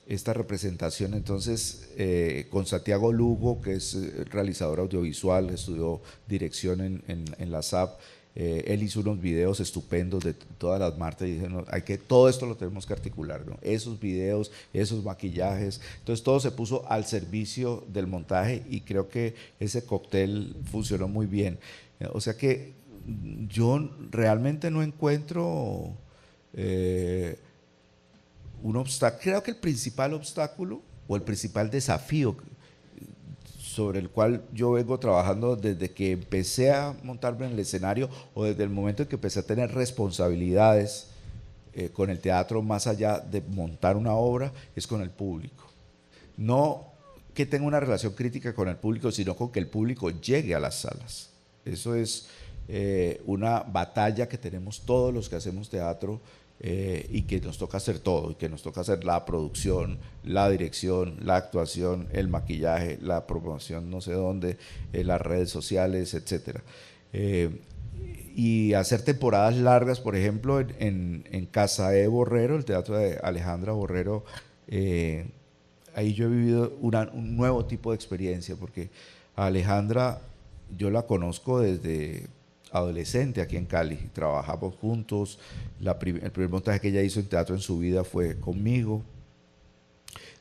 esta representación. Entonces, con Santiago Lugo, que es realizador audiovisual, estudió dirección en la SAP. Él hizo unos videos estupendos de todas las marchas y dice, no, todo esto lo tenemos que articular, ¿no? Esos videos, esos maquillajes, entonces todo se puso al servicio del montaje y creo que ese cóctel funcionó muy bien. O sea que yo realmente no encuentro un obstáculo. Creo que el principal obstáculo o el principal desafío sobre el cual yo vengo trabajando desde que empecé a montarme en el escenario o desde el momento en que empecé a tener responsabilidades con el teatro, más allá de montar una obra, es con el público. No que tenga una relación crítica con el público, sino con que el público llegue a las salas. Eso es una batalla que tenemos todos los que hacemos teatro, y que nos toca hacer todo, y que nos toca hacer la producción, la dirección, la actuación, el maquillaje, la promoción no sé dónde, las redes sociales, etcétera. Y hacer temporadas largas, por ejemplo, en Casa E. Borrero, el teatro de Alejandra Borrero, ahí yo he vivido un nuevo tipo de experiencia, porque a Alejandra yo la conozco desde adolescente aquí en Cali, trabajamos juntos, el primer montaje que ella hizo en teatro en su vida fue conmigo.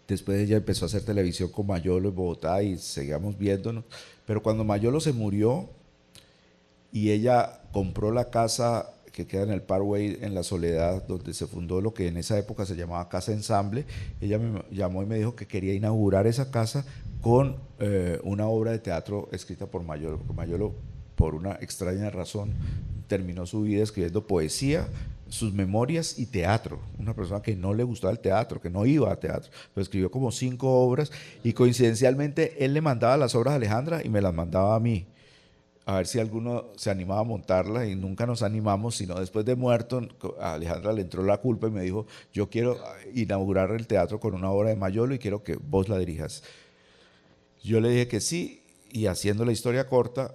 Después ella empezó a hacer televisión con Mayolo en Bogotá y seguíamos viéndonos, pero cuando Mayolo se murió y ella compró la casa que queda en el Parkway en La Soledad, donde se fundó lo que en esa época se llamaba Casa Ensamble, ella me llamó y me dijo que quería inaugurar esa casa con una obra de teatro escrita por Mayolo, porque Mayolo, por una extraña razón, terminó su vida escribiendo poesía, sus memorias y teatro. Una persona que no le gustaba el teatro, que no iba a teatro, pero escribió como 5 obras, y coincidencialmente él le mandaba las obras a Alejandra y me las mandaba a mí, a ver si alguno se animaba a montarla, y nunca nos animamos, sino después de muerto a Alejandra le entró la culpa y me dijo: yo quiero inaugurar el teatro con una obra de Mayolo y quiero que vos la dirijas. Yo le dije que sí, y haciendo la historia corta,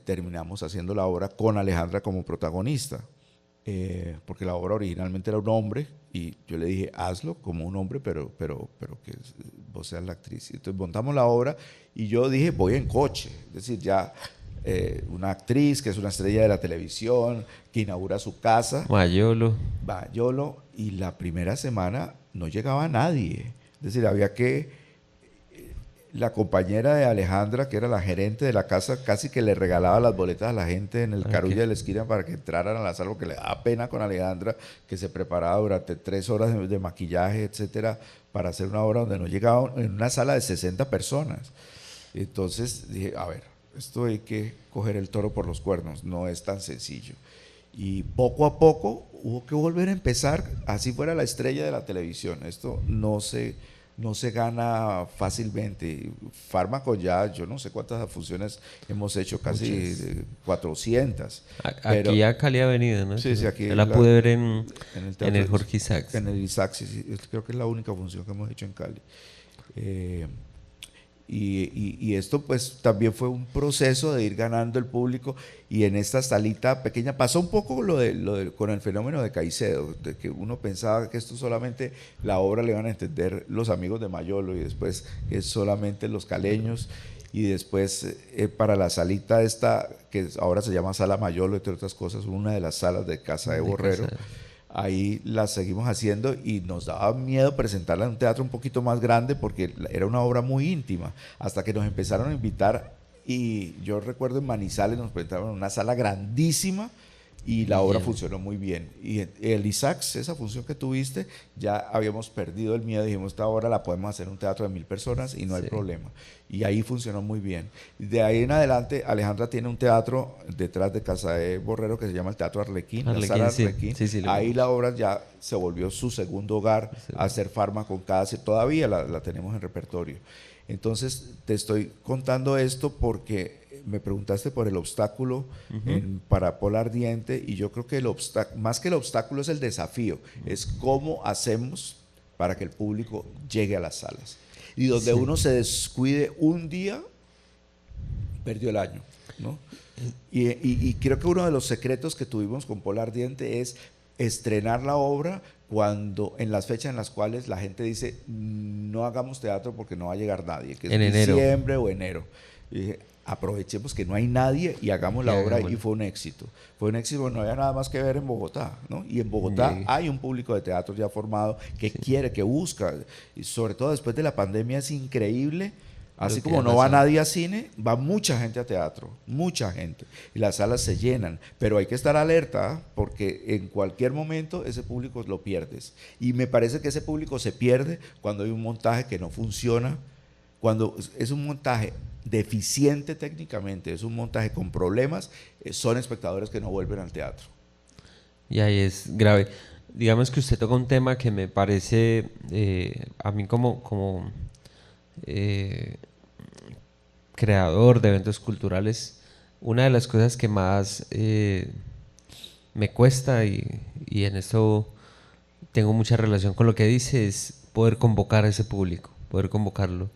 terminamos haciendo la obra con Alejandra como protagonista, porque la obra originalmente era un hombre, y yo le dije: hazlo como un hombre, pero que vos seas la actriz. Entonces montamos la obra, y yo dije: voy en coche, es decir, ya una actriz que es una estrella de la televisión, que inaugura su casa, Mayolo. y la primera semana no llegaba nadie, es decir, había que la compañera de Alejandra, que era la gerente de la casa, casi que le regalaba las boletas a la gente en el Carulla de la esquina para que entraran a la sala, porque le daba pena con Alejandra, que se preparaba durante 3 horas de maquillaje, etcétera, para hacer una obra donde no llegaba, en una sala de 60 personas. Entonces dije: a ver, esto hay que coger el toro por los cuernos, no es tan sencillo. Y poco a poco hubo que volver a empezar, así fuera la estrella de la televisión. Esto no se gana fácilmente. Fármaco ya, yo no sé cuántas funciones hemos hecho, casi 400. Aquí a Cali Avenida, ¿no? Sí, sí, aquí yo la pude ver en el Jorge Isaacs. En el Isaacs, sí, creo que es la única función que hemos hecho en Cali. Y esto pues también fue un proceso de ir ganando el público, y en esta salita pequeña pasó un poco con el fenómeno de Caicedo, de que uno pensaba que esto solamente la obra le iban a entender los amigos de Mayolo, y después que es solamente los caleños, y después para la salita esta que ahora se llama Sala Mayolo, entre otras cosas, una de las salas de Casa de Borrero. Ahí la seguimos haciendo, y nos daba miedo presentarla en un teatro un poquito más grande porque era una obra muy íntima, hasta que nos empezaron a invitar, y yo recuerdo en Manizales nos presentaron en una sala grandísima, y la obra funcionó muy bien. Y el Isaacs, esa función que tuviste, ya habíamos perdido el miedo, dijimos: esta obra la podemos hacer en un teatro de 1000 personas y no hay problema. Y ahí funcionó muy bien. De ahí en adelante, Alejandra tiene un teatro detrás de Casa de Borrero que se llama el Teatro Arlequín, la Sala Arlequín. Sí, ahí la obra ya se volvió su segundo hogar, hacer Fármaco con cada... Todavía la tenemos en repertorio. Entonces, te estoy contando esto porque me preguntaste por el obstáculo para Pola Ardiente, y yo creo que más que el obstáculo es el desafío, es cómo hacemos para que el público llegue a las salas. Y donde uno se descuide un día, perdió el año, ¿no? Y creo que uno de los secretos que tuvimos con Pola Ardiente es estrenar la obra cuando en las fechas en las cuales la gente dice: no hagamos teatro porque no va a llegar nadie, que es en diciembre o enero. Y dije: aprovechemos que no hay nadie y hagamos la obra, y fue un éxito. Fue un éxito, no había nada más que ver en Bogotá, ¿no? Y en Bogotá hay un público de teatro ya formado que quiere, que busca, y sobre todo después de la pandemia es increíble. Así como no va nadie a cine, va mucha gente a teatro, mucha gente, y las salas se llenan, pero hay que estar alerta, porque en cualquier momento ese público lo pierdes, y me parece que ese público se pierde cuando hay un montaje que no funciona, cuando es un montaje deficiente técnicamente, es un montaje con problemas, son espectadores que no vuelven al teatro. Y ahí es grave. digamos que usted toca un tema que me parece, a mí eh, creador de eventos culturales, una de las cosas que más me cuesta y en esto tengo mucha relación con lo que dice es poder convocar a ese público, poder convocarlo.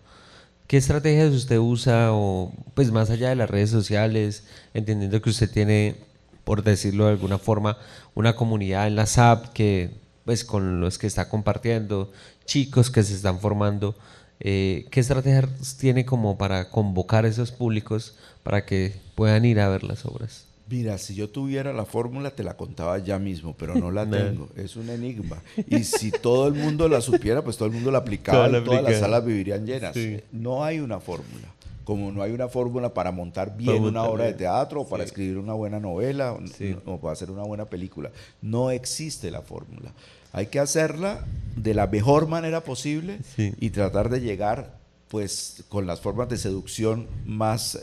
¿Qué estrategias usted usa o pues más allá de las redes sociales, entendiendo que usted tiene, por decirlo de alguna forma, una comunidad en la SAP que pues con los que está compartiendo, chicos que se están formando, ¿qué estrategias tiene como para convocar a esos públicos para que puedan ir a ver las obras? Mira, si yo tuviera la fórmula te la contaba ya mismo, pero no la No, tengo. Es un enigma. Y si todo el mundo la supiera, pues todo el mundo la toda aplicaba la y todas las aplicación. salas vivirían llenas. Sí. No hay una fórmula. Como no hay una fórmula para montar Para bien una montar obra de bien. teatro o para Sí. escribir una buena novela Sí. o para hacer una buena película. No existe la fórmula. Hay que hacerla de la mejor manera posible Sí. y tratar de llegar pues con las formas de seducción más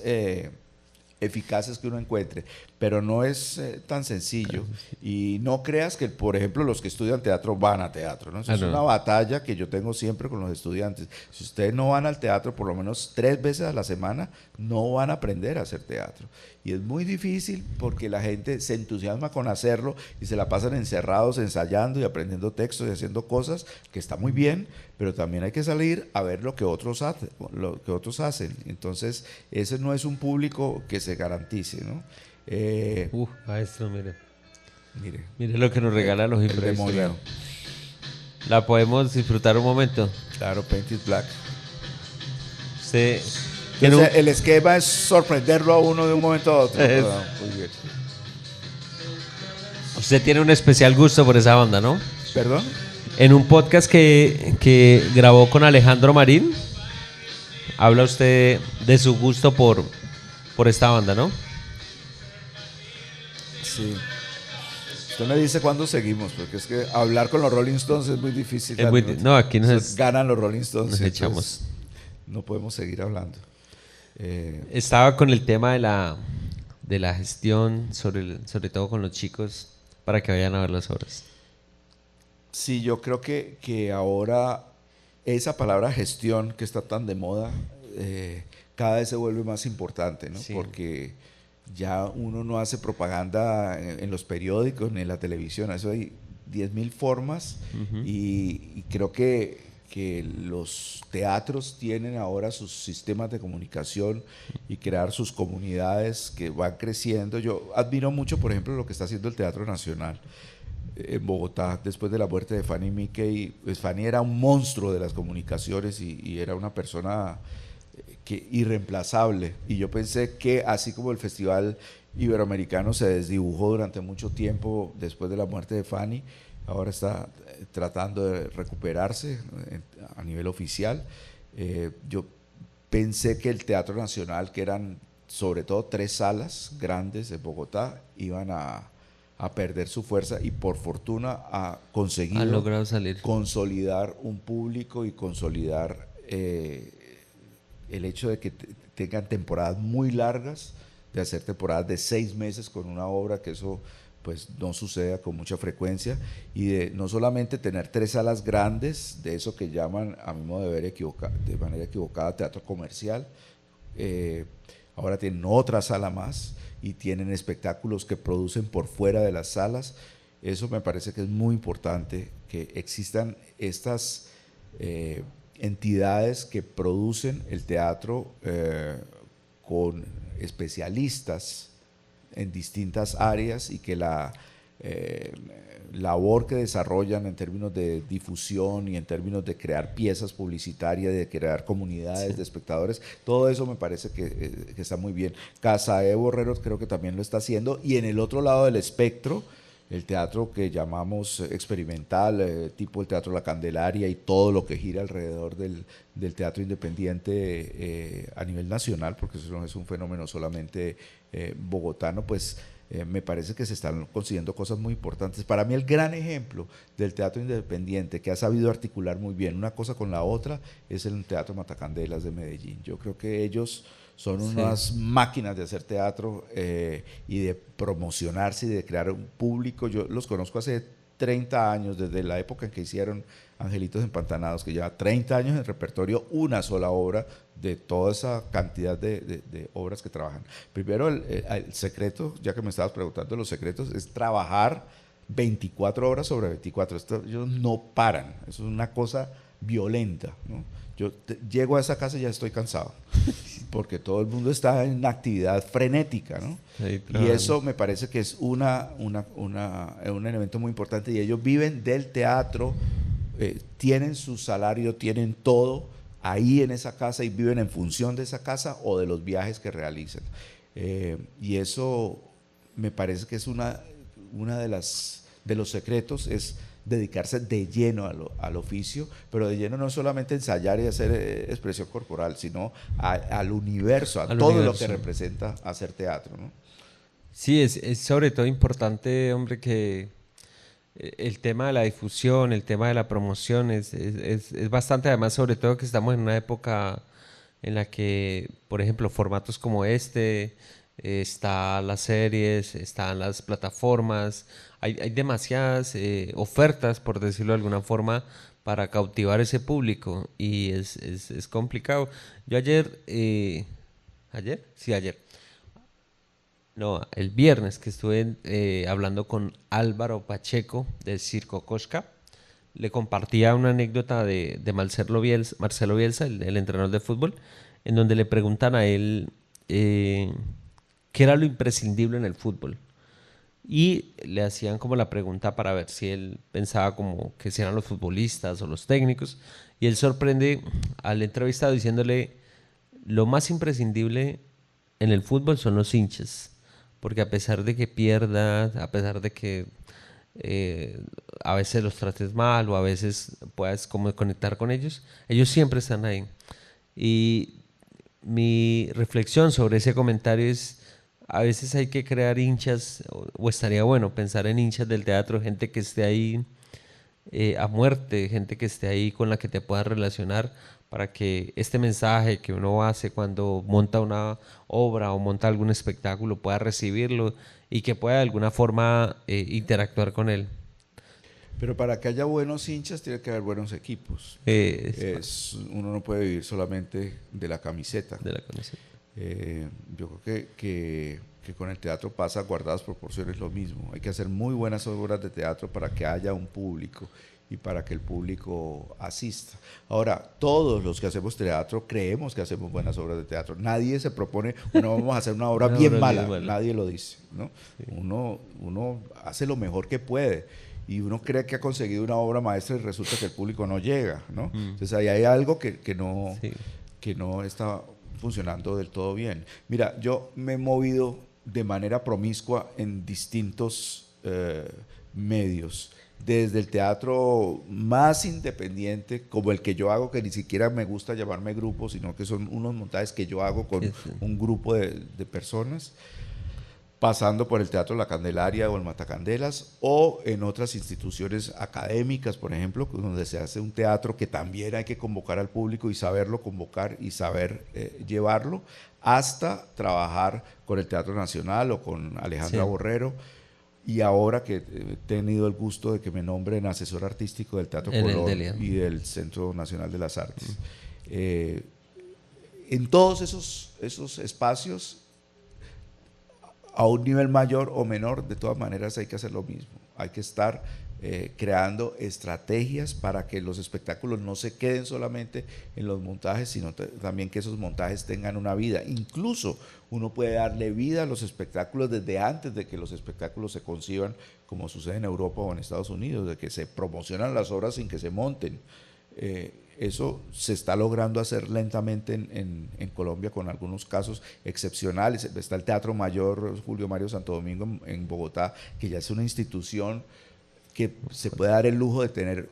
eficaces que uno encuentre, pero no es tan sencillo. Y no creas que, por ejemplo, los que estudian teatro van a teatro, ¿no? Eso Ah, es una no. batalla que yo tengo siempre con los estudiantes. Si ustedes no van al teatro por lo menos 3 veces a la semana, no van a aprender a hacer teatro. Y es muy difícil porque la gente se entusiasma con hacerlo y se la pasan encerrados, ensayando y aprendiendo textos y haciendo cosas, que está muy bien, pero también hay que salir a ver lo que otros hacen. Entonces, ese no es un público que se garantice, ¿no? Maestro, mire. Mire, Mire lo que nos regala los el imprevistos. demonio. vea. La podemos disfrutar un momento. Claro, Paint is Black. Usted tiene Entonces, el esquema es sorprenderlo a uno de un momento a otro. Es- Ah, muy bien. usted tiene un especial gusto por esa banda, ¿no? ¿Perdón? En un podcast que grabó con Alejandro Marín, habla usted de su gusto por esta banda, ¿no? Sí. Usted me dice cuándo seguimos, porque es que hablar con los Rolling Stones es muy difícil. Es muy no, aquí Ganan los Rolling Stones. nos entonces echamos. No podemos seguir hablando. Estaba con el tema de la gestión, sobre todo con los chicos, para que vayan a ver las obras. Sí, yo creo que ahora esa palabra gestión que está tan de moda, cada vez se vuelve más importante, ¿no? Sí. Porque ya uno no hace propaganda en los periódicos ni en la televisión, eso hay 10.000 formas y creo que los teatros tienen ahora sus sistemas de comunicación y crear sus comunidades que van creciendo. Yo admiro mucho, por ejemplo, lo que está haciendo el Teatro Nacional en Bogotá después de la muerte de Fanny Mickey. Pues Fanny era un monstruo de las comunicaciones y era una persona irreemplazable, y yo pensé que así como el Festival Iberoamericano se desdibujó durante mucho tiempo después de la muerte de Fanny, ahora está tratando de recuperarse a nivel oficial. Yo pensé que el Teatro Nacional, que eran sobre todo 3 salas grandes de Bogotá, iban a perder su fuerza, y por fortuna ha conseguido Han logrado salir. consolidar un público y consolidar el hecho de que tengan temporadas muy largas, de hacer temporadas de 6 meses con una obra, que eso pues no sucede con mucha frecuencia, y de no solamente tener 3 salas grandes, de eso que llaman, a mi modo de ver, de manera equivocada, teatro comercial. Ahora tienen otra sala más y tienen espectáculos que producen por fuera de las salas. Eso me parece que es muy importante, que existan estas entidades que producen el teatro con especialistas en distintas áreas, y que la labor que desarrollan en términos de difusión y en términos de crear piezas publicitarias, de crear comunidades de espectadores, todo eso me parece que está muy bien. Casa E. Borrero creo que también lo está haciendo, y en el otro lado del espectro, el teatro que llamamos experimental, tipo el Teatro La Candelaria y todo lo que gira alrededor del teatro independiente a nivel nacional, porque eso no es un fenómeno solamente bogotano, pues me parece que se están consiguiendo cosas muy importantes. Para mí el gran ejemplo del teatro independiente, que ha sabido articular muy bien una cosa con la otra, es el Teatro Matacandelas de Medellín. Yo creo que ellos son unas máquinas de hacer teatro y de promocionarse y de crear un público. Yo los conozco hace 30 años, desde la época en que hicieron Angelitos Empantanados, que lleva 30 años en repertorio, una sola obra de toda esa cantidad de obras que trabajan. Primero, el secreto, ya que me estabas preguntando los secretos, es trabajar 24 horas sobre 24. Ellos no paran, eso es una cosa violenta, ¿no? Llego a esa casa y ya estoy cansado, porque todo el mundo está en actividad frenética, ¿no? Sí, Y eso me parece que es un elemento muy importante, y ellos viven del teatro, tienen su salario, tienen todo ahí en esa casa y viven en función de esa casa o de los viajes que realicen. Y eso me parece que es una de los secretos, es dedicarse de lleno al oficio, pero de lleno no solamente ensayar y hacer expresión corporal, sino al universo, a todo lo que representa hacer teatro, ¿no? Sí, es sobre todo importante, hombre, que el tema de la difusión, el tema de la promoción es bastante, además, sobre todo que estamos en una época en la que, por ejemplo, formatos como este, están las series, están las plataformas, hay demasiadas ofertas, por decirlo de alguna forma, para cautivar ese público y es complicado. Yo ayer, ¿ayer? Sí, ayer. No, el viernes que estuve hablando con Álvaro Pacheco del Circo Cosca, le compartía una anécdota de Marcelo Bielsa, el entrenador de fútbol, en donde le preguntan a él qué era lo imprescindible en el fútbol. Y le hacían como la pregunta para ver si él pensaba como que si eran los futbolistas o los técnicos. Y él sorprende al entrevistado diciéndole, lo más imprescindible en el fútbol son los hinchas, porque a pesar de que pierdas, a pesar de que a veces los trates mal o a veces puedas como conectar con ellos siempre están ahí. Y mi reflexión sobre ese comentario es, a veces hay que crear hinchas, o estaría bueno pensar en hinchas del teatro, gente que esté ahí a muerte, gente que esté ahí con la que te puedas relacionar para que este mensaje que uno hace cuando monta una obra o monta algún espectáculo pueda recibirlo y que pueda de alguna forma interactuar con él. Pero para que haya buenos hinchas tiene que haber buenos equipos. Uno no puede vivir solamente de la camiseta. De la camiseta. Yo creo que con el teatro pasa, guardadas proporciones, lo mismo. Hay que hacer muy buenas obras de teatro para que haya un público y para que el público asista. Ahora, todos los que hacemos teatro creemos que hacemos buenas obras de teatro. Nadie se propone, bueno, vamos a hacer una obra bien mala. Nadie lo dice, ¿no? Sí. Uno hace lo mejor que puede. Y uno cree que ha conseguido una obra maestra y resulta que el público no llega, ¿no? Entonces ahí hay algo que no está funcionando del todo bien. Mira, yo me he movido de manera promiscua en distintos medios, desde el teatro más independiente, como el que yo hago, que ni siquiera me gusta llamarme grupo, sino que son unos montajes que yo hago con un grupo de personas, pasando por el Teatro La Candelaria o el Matacandelas, o en otras instituciones académicas, por ejemplo, donde se hace un teatro que también hay que convocar al público y saberlo convocar y saber llevarlo, hasta trabajar con el Teatro Nacional o con Alejandra Borrero, y ahora que he tenido el gusto de que me nombren asesor artístico del Teatro Colón y del Centro Nacional de las Artes. En todos esos espacios, a un nivel mayor o menor, de todas maneras hay que hacer lo mismo. Hay que estar creando estrategias para que los espectáculos no se queden solamente en los montajes, sino también que esos montajes tengan una vida. Incluso uno puede darle vida a los espectáculos desde antes de que los espectáculos se conciban, como sucede en Europa o en Estados Unidos, de que se promocionan las obras sin que se monten. Eso se está logrando hacer lentamente en Colombia, con algunos casos excepcionales. Está el Teatro Mayor Julio Mario Santo Domingo en Bogotá, que ya es una institución que se puede dar el lujo de tener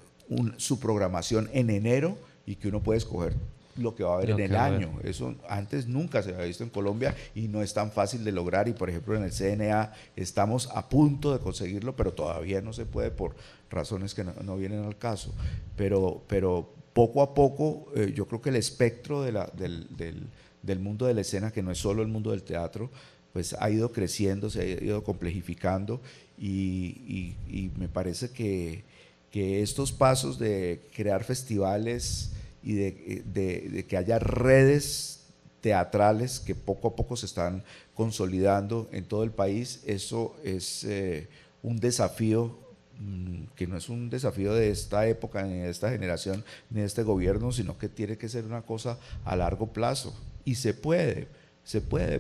su programación en enero y que uno puede escoger lo que va a haber en el año. Eso antes nunca se había visto en Colombia y no es tan fácil de lograr. Y por ejemplo en el CNA estamos a punto de conseguirlo, pero todavía no se puede por razones que no vienen al caso. Pero poco a poco yo creo que el espectro del mundo de la escena, que no es solo el mundo del teatro, pues ha ido creciendo, se ha ido complejificando y me parece que estos pasos de crear festivales y de que haya redes teatrales que poco a poco se están consolidando en todo el país, eso es un desafío que no es un desafío de esta época, ni de esta generación, ni de este gobierno, sino que tiene que ser una cosa a largo plazo. Y se puede,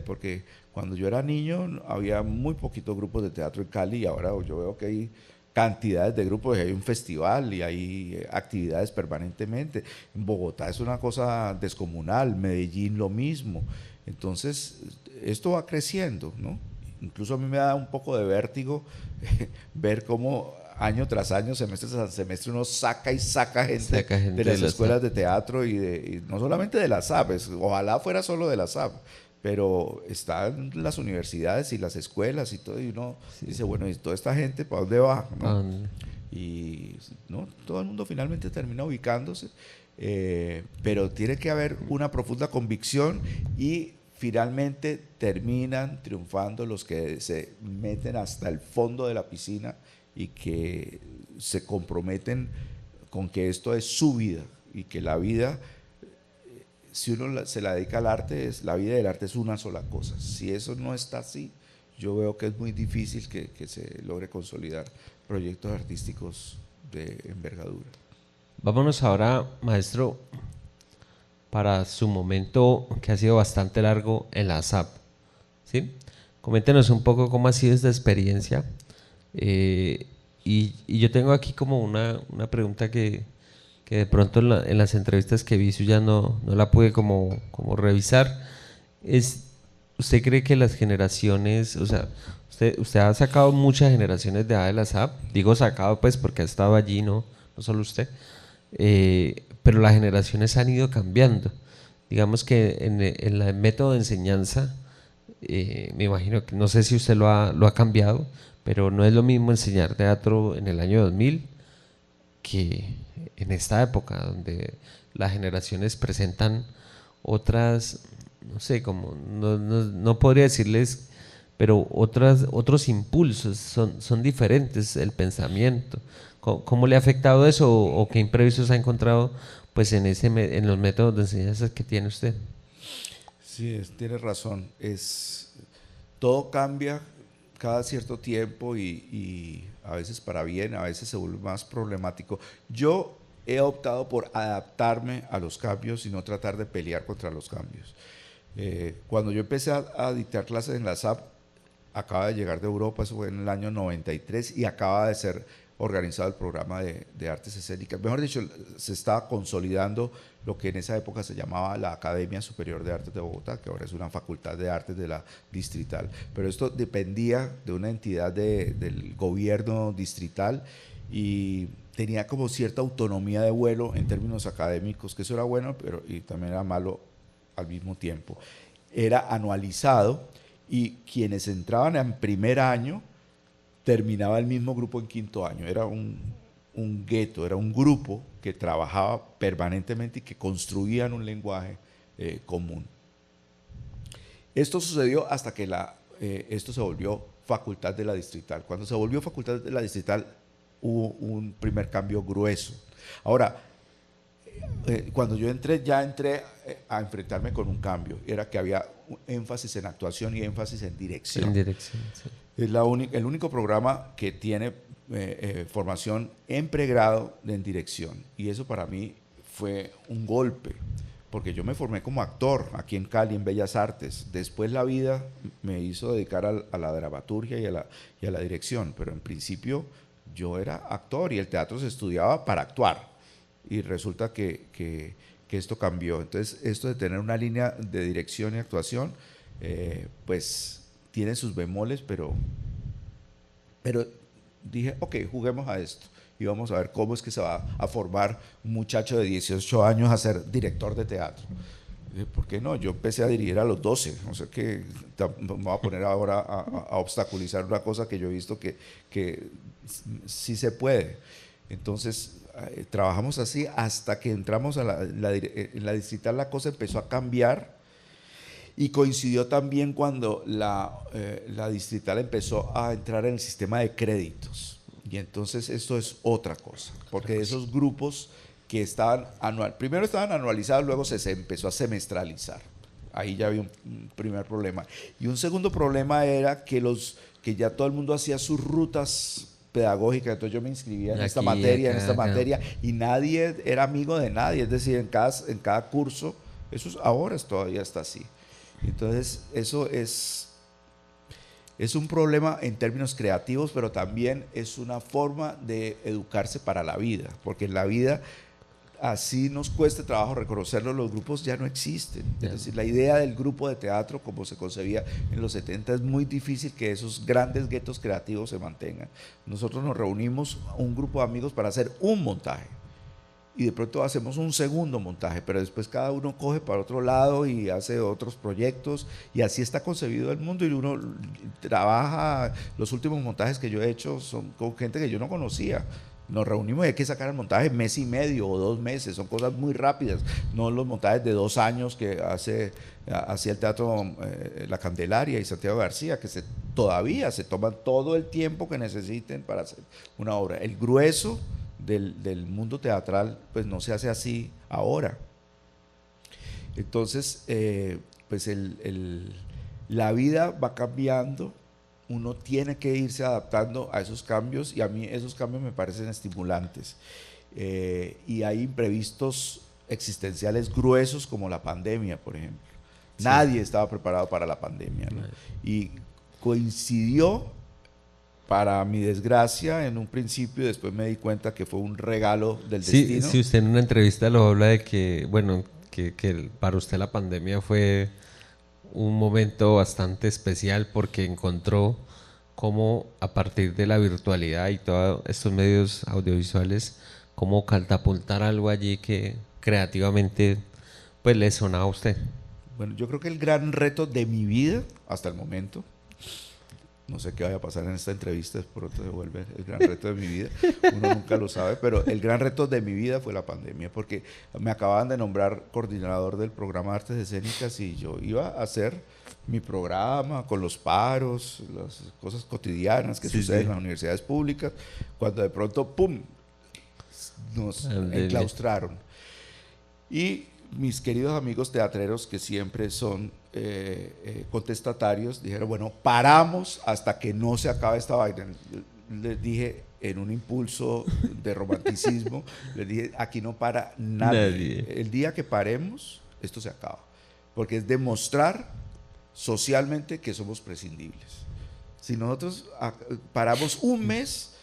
porque cuando yo era niño había muy poquitos grupos de teatro en Cali y ahora yo veo que hay cantidades de grupos, hay un festival y hay actividades permanentemente. En Bogotá es una cosa descomunal, Medellín lo mismo. Entonces, esto va creciendo, ¿no? Incluso a mí me da un poco de vértigo ver cómo año tras año, semestre tras semestre, uno saca y saca gente, de las escuelas de teatro y no solamente de las SAP, ojalá fuera solo de las SAP, pero están las universidades y las escuelas y todo, y uno dice, bueno, ¿y toda esta gente para dónde va? ¿No? Y ¿no? Todo el mundo finalmente termina ubicándose, pero tiene que haber una profunda convicción y finalmente terminan triunfando los que se meten hasta el fondo de la piscina y que se comprometen con que esto es su vida y que la vida, si uno se la dedica al arte, la vida del arte es una sola cosa. Si eso no está así, yo veo que es muy difícil que se logre consolidar proyectos artísticos de envergadura. Vámonos ahora, maestro, para su momento que ha sido bastante largo en la SAP, ¿sí? Coméntenos un poco cómo ha sido esta experiencia. Y yo tengo aquí como una pregunta que de pronto en las entrevistas que vi ya no la pude como revisar. ¿Usted cree que las generaciones, o sea, usted ha sacado muchas generaciones de la SAP? Digo sacado pues porque ha estado allí, no solo usted. Pero las generaciones han ido cambiando. Digamos que en el método de enseñanza, me imagino que no sé si usted lo ha cambiado, pero no es lo mismo enseñar teatro en el año 2000 que en esta época, donde las generaciones presentan otras, no sé, como no podría decirles, pero otros impulsos, son diferentes el pensamiento. ¿Cómo le ha afectado eso o qué imprevistos ha encontrado pues en los métodos de enseñanza que tiene usted? Sí, tiene razón. Todo cambia cada cierto tiempo y a veces para bien, a veces se vuelve más problemático. Yo he optado por adaptarme a los cambios y no tratar de pelear contra los cambios. Cuando yo empecé a dictar clases en la SAP, acaba de llegar de Europa, eso fue en el año 93 y acaba de ser organizado el programa de artes escénicas. Mejor dicho, se estaba consolidando lo que en esa época se llamaba la Academia Superior de Artes de Bogotá, que ahora es una facultad de artes de la distrital. Pero esto dependía de una entidad del gobierno distrital y tenía como cierta autonomía de vuelo en términos académicos, que eso era bueno, pero y también era malo al mismo tiempo. Era anualizado y quienes entraban en primer año terminaba el mismo grupo en quinto año. Era un gueto, era un grupo que trabajaba permanentemente y que construían un lenguaje común. Esto sucedió hasta que esto se volvió facultad de la distrital. Cuando se volvió facultad de la distrital hubo un primer cambio grueso. Ahora, cuando yo entré, ya entré a enfrentarme con un cambio. Era que había énfasis en actuación y énfasis en dirección. En dirección, sí. Es el único programa que tiene formación en pregrado en dirección. Y eso para mí fue un golpe, porque yo me formé como actor aquí en Cali, en Bellas Artes. Después la vida me hizo dedicar a la dramaturgia y a la dirección, pero en principio yo era actor y el teatro se estudiaba para actuar. Y resulta que esto cambió. Entonces, esto de tener una línea de dirección y actuación, pues tiene sus bemoles, pero dije, ok, juguemos a esto y vamos a ver cómo es que se va a formar un muchacho de 18 años a ser director de teatro. ¿Por qué no? Yo empecé a dirigir a los 12, o sea que me voy a poner ahora a obstaculizar una cosa que yo he visto que sí se puede. Entonces, trabajamos así hasta que entramos en la distrital, la cosa empezó a cambiar Y coincidió también cuando la Distrital empezó a entrar en el sistema de créditos. Y entonces esto es otra cosa, porque esos grupos que estaban primero estaban anualizados, luego se empezó a semestralizar. Ahí ya había un primer problema. Y un segundo problema era que ya todo el mundo hacía sus rutas pedagógicas. Entonces yo me inscribía en esta materia, en esta materia, y nadie era amigo de nadie. Es decir, en cada curso, ahora todavía está así. Entonces eso es un problema en términos creativos, pero también es una forma de educarse para la vida, porque en la vida, así nos cueste trabajo reconocerlo, los grupos ya no existen. Es decir, la idea del grupo de teatro como se concebía en los 70 es muy difícil que esos grandes guetos creativos se mantengan. Nosotros nos reunimos un grupo de amigos para hacer un montaje y de pronto hacemos un segundo montaje, pero después cada uno coge para otro lado y hace otros proyectos, y así está concebido el mundo, y uno trabaja. Los últimos montajes que yo he hecho son con gente que yo no conocía. Nos reunimos y hay que sacar el montaje en mes y medio o 2 meses, son cosas muy rápidas, no los montajes de 2 años que hacía el teatro La Candelaria y Santiago García, que todavía se toman todo el tiempo que necesiten para hacer una obra. El grueso del mundo teatral pues no se hace así ahora. Entonces pues la vida va cambiando, uno tiene que irse adaptando a esos cambios, y a mí esos cambios me parecen estimulantes, y hay imprevistos existenciales gruesos como la pandemia, por ejemplo. Sí. Nadie estaba preparado para la pandemia, ¿no? Y coincidió, para mi desgracia, en un principio, y después me di cuenta que fue un regalo del destino. Sí, usted en una entrevista lo habla de que, bueno, que para usted la pandemia fue un momento bastante especial porque encontró cómo a partir de la virtualidad y todos estos medios audiovisuales, cómo catapultar algo allí que creativamente pues le sonaba a usted. Bueno, yo creo que el gran reto de mi vida hasta el momento, no sé qué vaya a pasar en esta entrevista, de pronto se vuelve el gran reto de mi vida, uno nunca lo sabe, pero el gran reto de mi vida fue la pandemia, porque me acababan de nombrar coordinador del programa de artes escénicas y yo iba a hacer mi programa con los paros, las cosas cotidianas que suceden en las universidades públicas, cuando de pronto, ¡pum!, nos enclaustraron. Y mis queridos amigos teatreros, que siempre son contestatarios, dijeron, bueno, paramos hasta que no se acabe esta vaina. Les dije, en un impulso de romanticismo, les dije, aquí no para nadie. El día que paremos, esto se acaba, porque es demostrar socialmente que somos prescindibles. Si nosotros paramos un mes,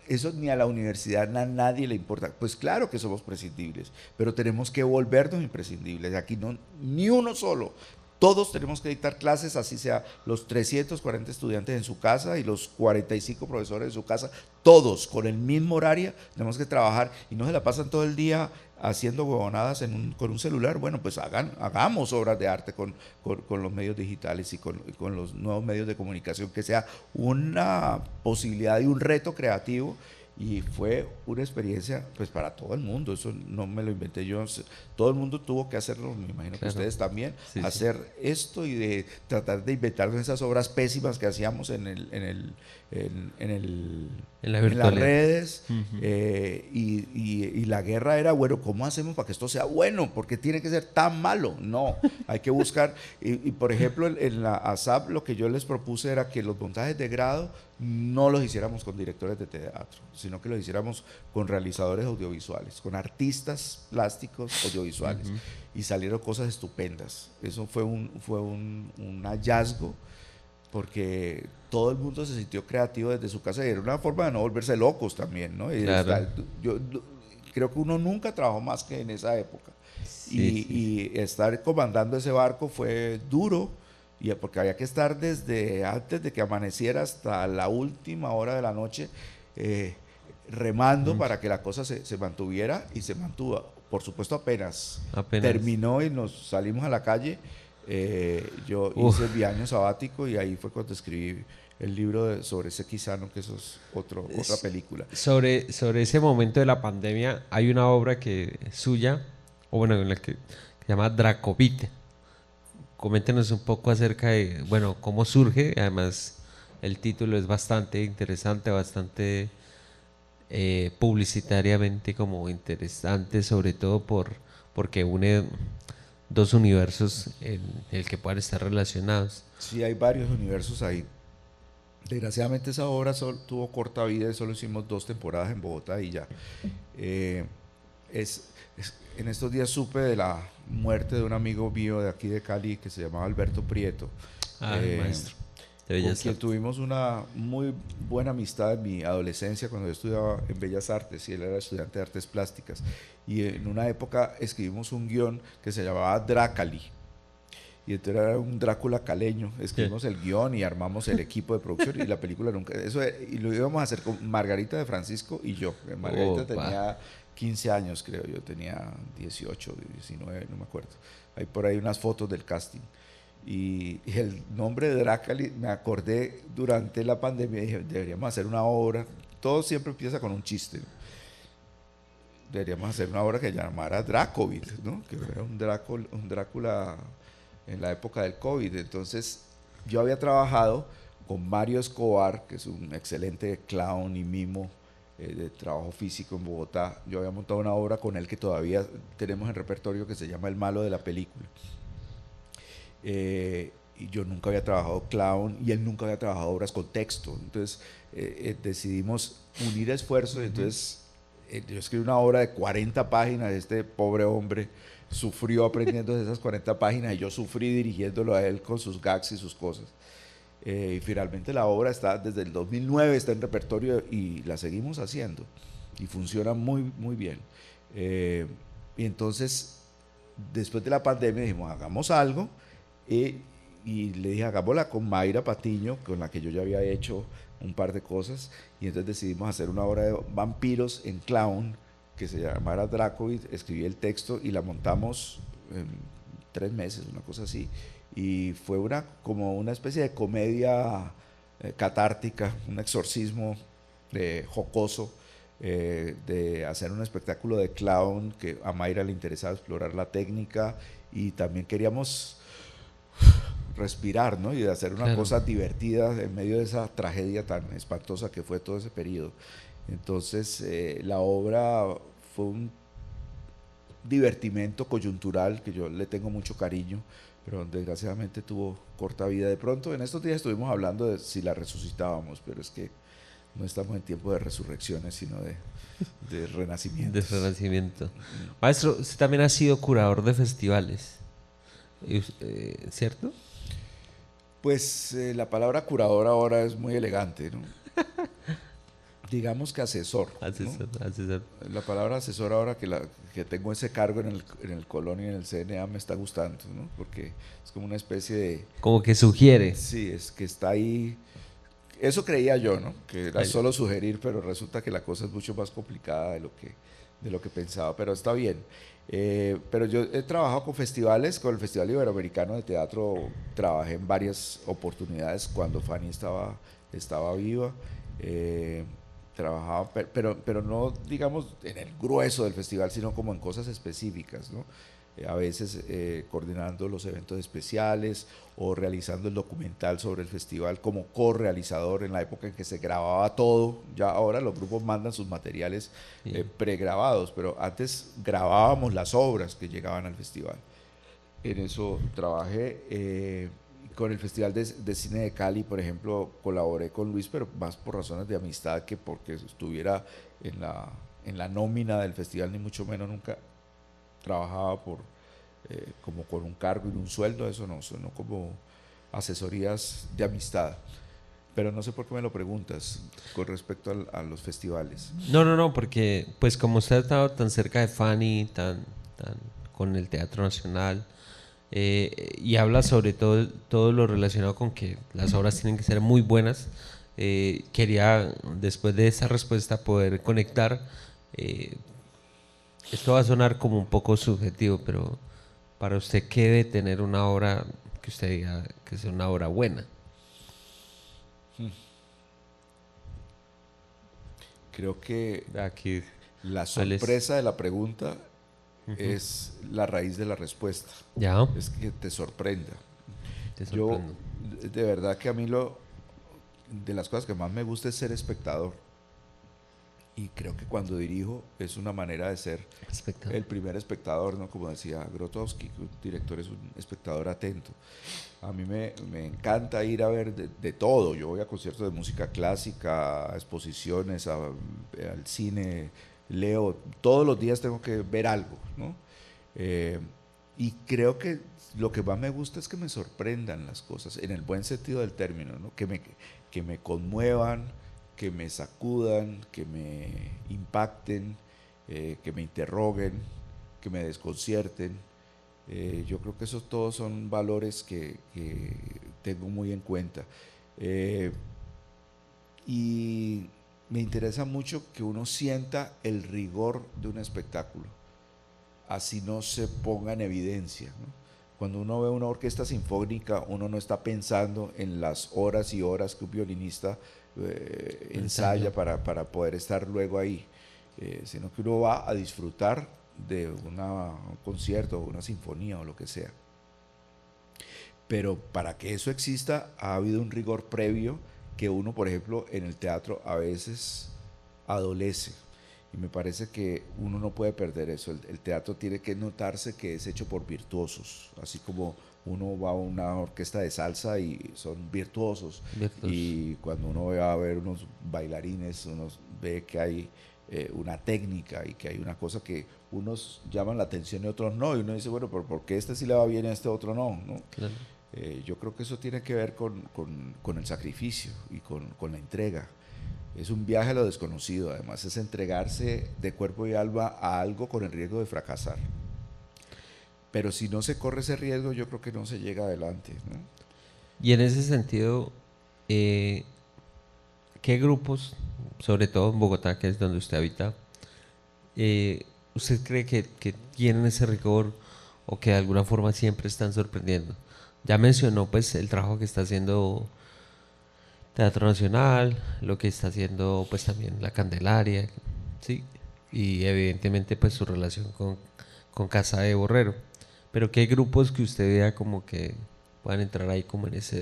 eso ni a la universidad, a nadie le importa. Pues claro que somos prescindibles, pero tenemos que volvernos imprescindibles. Aquí no, ni uno solo. Todos tenemos que dictar clases, así sea los 340 estudiantes en su casa y los 45 profesores en su casa, todos con el mismo horario, tenemos que trabajar, y no se la pasan todo el día haciendo huevonadas con un celular. Bueno, pues hagamos obras de arte con los medios digitales y con los nuevos medios de comunicación, que sea una posibilidad y un reto creativo. Y fue una experiencia pues para todo el mundo, eso no me lo inventé yo, todo el mundo tuvo que hacerlo, me imagino que ustedes también, hacer esto y de tratar de inventarnos esas obras pésimas que hacíamos en las redes. Y la guerra era, bueno, ¿cómo hacemos para que esto sea bueno? ¿Por qué tiene que ser tan malo? No, hay que buscar, y por ejemplo en la ASAP lo que yo les propuse era que los montajes de grado no los hiciéramos con directores de teatro, sino que los hiciéramos con realizadores audiovisuales, con artistas plásticos audiovisuales, y salieron cosas estupendas. Eso fue un hallazgo, porque todo el mundo se sintió creativo desde su casa, y era una forma de no volverse locos también, ¿no? Y claro. yo creo que uno nunca trabajó más que en esa época, y estar comandando ese barco fue duro, y porque había que estar desde antes de que amaneciera hasta la última hora de la noche remando para que la cosa se mantuviera, y se mantuvo. Por supuesto, apenas terminó y nos salimos a la calle, yo hice mi año sabático, y ahí fue cuando escribí el libro sobre Sequizano, que eso es otra película. Sobre ese momento de la pandemia, hay una obra que es suya, o bueno, en la que se llama Dracovite. coméntenos un poco acerca de, bueno, cómo surge. Además, el título es bastante interesante, bastante publicitariamente como interesante, sobre todo porque une dos universos en el que puedan estar relacionados. Sí, hay varios universos ahí. Desgraciadamente esa obra tuvo corta vida y solo hicimos 2 temporadas en Bogotá y ya. Eh, en estos días supe de la muerte de un amigo mío de aquí de Cali que se llamaba Alberto Prieto, Ah, el eh, maestro de con Bellas quien Artes. tuvimos una muy buena amistad en mi adolescencia cuando yo estudiaba en Bellas Artes y él era estudiante de artes plásticas. Y en una época escribimos un guión que se llamaba Drácali. Y entonces era un Drácula caleño. Sí. Escribimos el guión y armamos el equipo de producción y la película nunca. Y lo íbamos a hacer con Margarita de Francisco y yo. Margarita Opa. tenía 15 años, creo. Yo tenía 18, 19, no me acuerdo. Hay por ahí unas fotos del casting. Y el nombre de Drácali, me acordé durante la pandemia, dije, deberíamos hacer una obra. Todo siempre empieza con un chiste, ¿no? Deberíamos hacer una obra que llamara Dracovid, ¿no? Que era un Drácula en la época del COVID. Entonces, yo había trabajado con Mario Escobar, que es un excelente clown y mimo de trabajo físico en Bogotá. Yo había montado una obra con él que todavía tenemos en repertorio que se llama El Malo de la Película. Y yo nunca había trabajado clown y él nunca había trabajado obras con texto. Entonces decidimos unir esfuerzos. Entonces yo escribí una obra de 40 páginas. Este pobre hombre sufrió aprendiendo de esas 40 páginas y yo sufrí dirigiéndolo a él con sus gags y sus cosas. Y finalmente la obra está desde el 2009, está en repertorio y la seguimos haciendo. Y funciona muy, muy bien. Y entonces, después de la pandemia, dijimos, hagamos algo. Y, y le dije, hagámosla con Mayra Patiño, con la que yo ya había hecho un par de cosas. Y entonces decidimos hacer una obra de vampiros en clown que se llamara Dracovid. Escribí el texto y la montamos en 3 meses, una cosa así. Y fue como una especie de comedia catártica, un exorcismo jocoso, de hacer un espectáculo de clown que a Mayra le interesaba explorar la técnica y también queríamos respirar, ¿no? Y de hacer una Claro. cosa divertida en medio de esa tragedia tan espantosa que fue todo ese periodo. Entonces, la obra fue un divertimento coyuntural que yo le tengo mucho cariño, pero desgraciadamente tuvo corta vida. De pronto, en estos días estuvimos hablando de si la resucitábamos, pero es que no estamos en tiempo de resurrecciones, sino de De renacimientos. Renacimiento. Maestro, usted también ha sido curador de festivales, ¿cierto? Pues la palabra curador ahora es muy elegante, ¿no? Digamos que asesor, ¿no? Asesor, asesor. La palabra asesor ahora que tengo ese cargo en el Colón y en el CNA me está gustando, ¿no? Porque es como una especie de... Como que sugiere. Sí, es que está ahí. Eso creía yo, ¿no? Que era Ay, solo sugerir, pero resulta que la cosa es mucho más complicada de lo que pensaba, pero está bien. Pero yo he trabajado con festivales, con el Festival Iberoamericano de Teatro, trabajé en varias oportunidades cuando Fanny estaba viva. Eh, Trabajaba, pero no digamos en el grueso del festival, sino como en cosas específicas, ¿no? A veces coordinando los eventos especiales o realizando el documental sobre el festival como co-realizador en la época en que se grababa todo. Ya ahora los grupos mandan sus materiales sí. pregrabados, pero antes grabábamos las obras que llegaban al festival. En eso trabajé. Con el Festival de Cine de Cali, por ejemplo, colaboré con Luis, pero más por razones de amistad que porque estuviera en la nómina del festival, ni mucho menos. Nunca trabajaba como con un cargo y un sueldo, eso no, sino como asesorías de amistad. Pero no sé por qué me lo preguntas con respecto a los festivales. No, no, no, porque pues como usted ha estado tan cerca de Fanny, tan con el Teatro Nacional, y habla sobre todo lo relacionado con que las obras tienen que ser muy buenas, quería después de esa respuesta poder conectar. eh, Esto va a sonar como un poco subjetivo, pero para usted, ¿qué debe tener una obra que usted diga que es una obra buena? Creo que Aquí la cuál es. sorpresa de la pregunta es la raíz de la respuesta, Ya, es que te sorprenda. te Yo, sorprendo. de verdad que a mí de las cosas que más me gusta es ser espectador. Y creo que cuando dirijo es una manera de ser Espectacular. el primer espectador, ¿no? Como decía Grotowski, que un director es un espectador atento. A mí me encanta ir a ver de todo. Yo voy a conciertos de música clásica, a exposiciones, al cine, leo. Todos los días tengo que ver algo, ¿no? Eh, y creo que lo que más me gusta es que me sorprendan las cosas, en el buen sentido del término, ¿no? Que me conmuevan, que me sacudan, que me impacten, que me interroguen, que me desconcierten. Yo creo que esos todos son valores que tengo muy en cuenta. Eh, y me interesa mucho que uno sienta el rigor de un espectáculo, así no se ponga en evidencia, ¿no? Cuando uno ve una orquesta sinfónica, uno no está pensando en las horas y horas que un violinista ensaya para poder estar luego ahí, sino que uno va a disfrutar de un concierto o una sinfonía o lo que sea. Pero para que eso exista ha habido un rigor previo que uno, por ejemplo, en el teatro a veces adolece. Y me parece que uno no puede perder eso. El teatro tiene que notarse que es hecho por virtuosos, así como uno va a una orquesta de salsa y son virtuosos. Virtuoso. Y cuando uno va a ver unos bailarines, uno ve que hay una técnica y que hay una cosa que unos llaman la atención y otros no. Y uno dice, bueno, pero ¿por qué este sí le va bien y a este otro no? ¿No? Claro. Yo creo que eso tiene que ver con el sacrificio y con la entrega. Es un viaje a lo desconocido, además es entregarse de cuerpo y alma a algo con el riesgo de fracasar. Pero si no se corre ese riesgo, yo creo que no se llega adelante, ¿no? Y en ese sentido, eh, ¿qué grupos, sobre todo en Bogotá, que es donde usted habita, usted cree que tienen ese rigor o que de alguna forma siempre están sorprendiendo? Ya mencionó pues el trabajo que está haciendo Teatro Nacional, lo que está haciendo pues también la Candelaria, sí, y evidentemente pues su relación con Casa de Borrero. Pero ¿qué grupos que usted vea como que puedan entrar ahí como en esa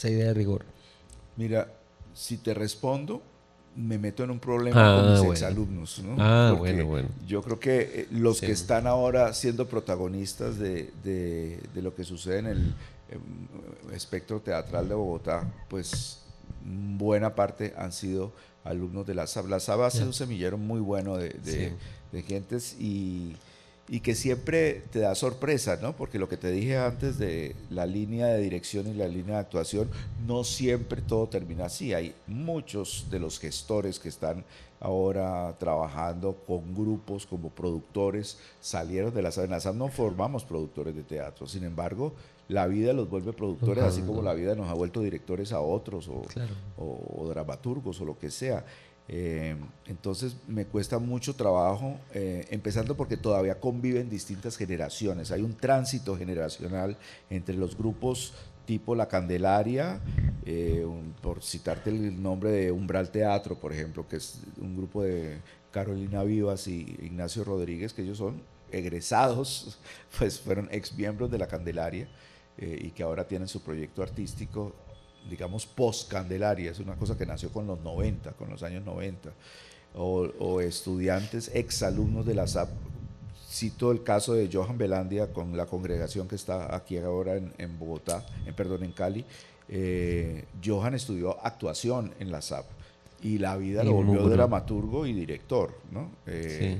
idea de rigor? Mira, si te respondo, me meto en un problema con Ah, mis bueno. exalumnos, ¿no? Ah, bueno, Porque bueno. yo creo que los Sí, que están ahora siendo protagonistas de lo que sucede en el espectro teatral de Bogotá, pues buena parte han sido alumnos de la SAB. La SAB ha sido ya, un semillero muy bueno sí, de gentes y que siempre te da sorpresa, ¿no? Porque lo que te dije antes de la línea de dirección y la línea de actuación, no siempre todo termina así. Hay muchos de los gestores que están ahora trabajando con grupos como productores, salieron de la SAB. En la SAB no formamos productores de teatro, sin embargo, la vida los vuelve productores, así como trabajando, la vida nos ha vuelto directores a otros claro. o dramaturgos o lo que sea. Entonces me cuesta mucho trabajo, empezando porque todavía conviven distintas generaciones. Hay un tránsito generacional entre los grupos tipo La Candelaria, por citarte el nombre de Umbral Teatro, por ejemplo, que es un grupo de Carolina Vivas y Ignacio Rodríguez, que ellos son egresados, pues fueron ex miembros de La Candelaria y que ahora tienen su proyecto artístico, digamos, post-Candelaria, es una cosa que nació con los 90, con los años 90, o estudiantes, exalumnos de la SAP. Cito el caso de Johan Belandia con la congregación que está aquí ahora en Bogotá, perdón, en Cali. Johan estudió actuación en la SAP y la vida Y lo muy volvió bueno. dramaturgo y director, ¿no? Sí,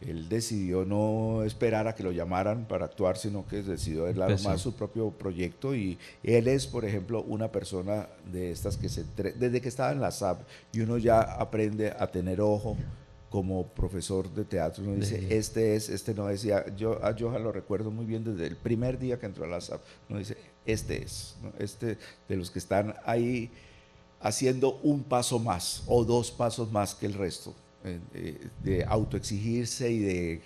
Él decidió no esperar a que lo llamaran para actuar, sino que decidió él armar empezó. su propio proyecto y él es, por ejemplo, una persona de estas que desde que estaba en la SAP y uno ya aprende a tener ojo como profesor de teatro, uno dice, De, este es, este no es, yo a Johan lo recuerdo muy bien desde el primer día que entró a la SAP, uno dice, este es, ¿no? Este de los que están ahí haciendo un paso más o dos pasos más que el resto, de autoexigirse y de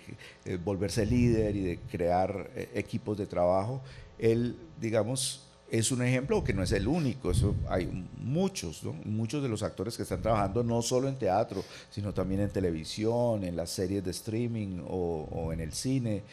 volverse líder y de crear equipos de trabajo. Él, digamos, es un ejemplo que no es el único, eso hay muchos, ¿no? Muchos de los actores que están trabajando no solo en teatro, sino también en televisión, en las series de streaming o en el cine,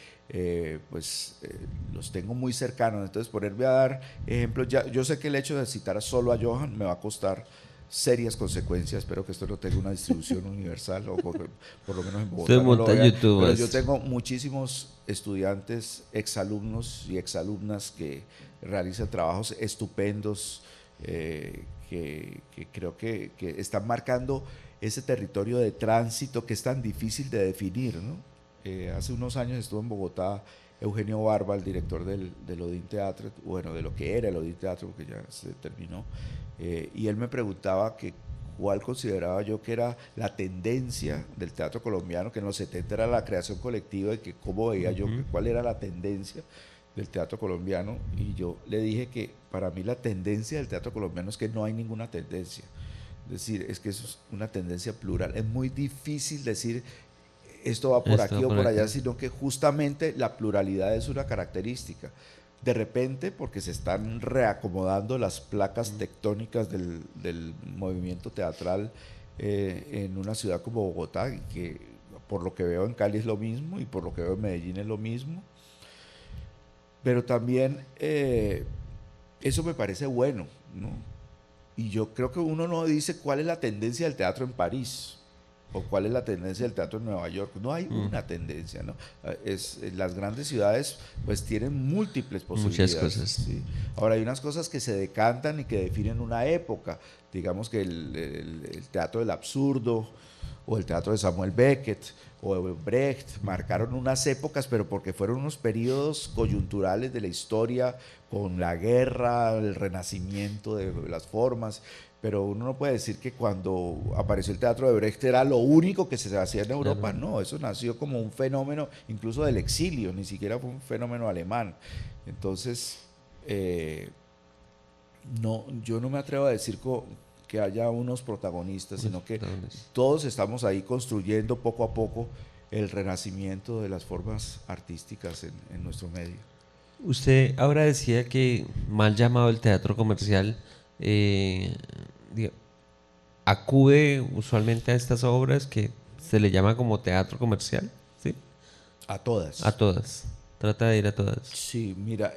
los tengo muy cercanos. Entonces, ponerme a dar ejemplos, ya, yo sé que el hecho de citar solo a Johan me va a costar serias consecuencias. Espero que esto no tenga una distribución universal, o por lo menos en Usted Bogotá no lo monta vean, YouTube, pero yo tengo muchísimos estudiantes, exalumnos y exalumnas que realizan trabajos estupendos, que creo que están marcando ese territorio de tránsito que es tan difícil de definir, ¿no? Hace unos años estuvo en Bogotá Eugenio Barba, el director del Odin Teatro, bueno, de lo que era el Odin Teatro, porque ya se terminó, y él me preguntaba que cuál consideraba yo que era la tendencia del teatro colombiano, que en los 70 era la creación colectiva, y que cómo veía yo, cuál era la tendencia del teatro colombiano, y yo le dije que para mí la tendencia del teatro colombiano es que no hay ninguna tendencia, es decir, es que eso es una tendencia plural, es muy difícil decir esto va por aquí o por allá, sino que justamente la pluralidad es una característica. De repente, porque se están reacomodando las placas tectónicas del movimiento teatral en una ciudad como Bogotá, y que por lo que veo en Cali es lo mismo, y por lo que veo en Medellín es lo mismo, pero también eso me parece bueno, ¿no? Y yo creo que uno no dice cuál es la tendencia del teatro en París, o cuál es la tendencia del teatro en Nueva York. No hay una tendencia, ¿no? Las grandes ciudades pues tienen múltiples posibilidades. Muchas cosas. ¿Sí? Ahora hay unas cosas que se decantan y que definen una época. Digamos que el teatro del absurdo, o el teatro de Samuel Beckett, o Brecht, marcaron unas épocas, pero porque fueron unos periodos coyunturales de la historia, con la guerra, el renacimiento de las formas, pero uno no puede decir que cuando apareció el teatro de Brecht era lo único que se hacía en Europa. Claro. No, eso nació como un fenómeno incluso del exilio, ni siquiera fue un fenómeno alemán. Entonces, no, yo no me atrevo a decir que haya unos protagonistas, sino que todos estamos ahí construyendo poco a poco el renacimiento de las formas artísticas en nuestro medio. Usted ahora decía que mal llamado el teatro comercial, acude usualmente a estas obras que se le llama como teatro comercial, ¿sí? A todas. A todas. Trata de ir a todas. Sí, mira,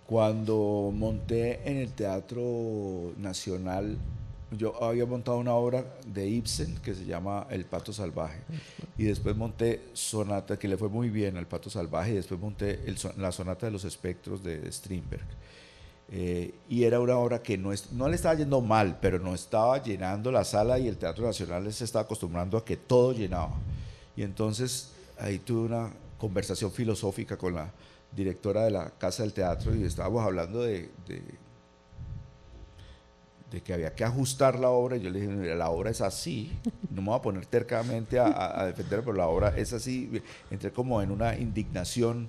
cuando monté en el Teatro Nacional, yo había montado una obra de Ibsen que se llama El Pato Salvaje, y después monté Sonata, que le fue muy bien al Pato Salvaje, y después monté la Sonata de los Espectros de Strindberg. Y era una obra que no le estaba yendo mal, pero no estaba llenando la sala, y el Teatro Nacional se estaba acostumbrando a que todo llenaba. Y entonces ahí tuve una conversación filosófica con la directora de la Casa del Teatro, y estábamos hablando de que había que ajustar la obra, y yo le dije, mira, la obra es así, no me voy a poner tercamente a defender, pero la obra es así. Entré como en una indignación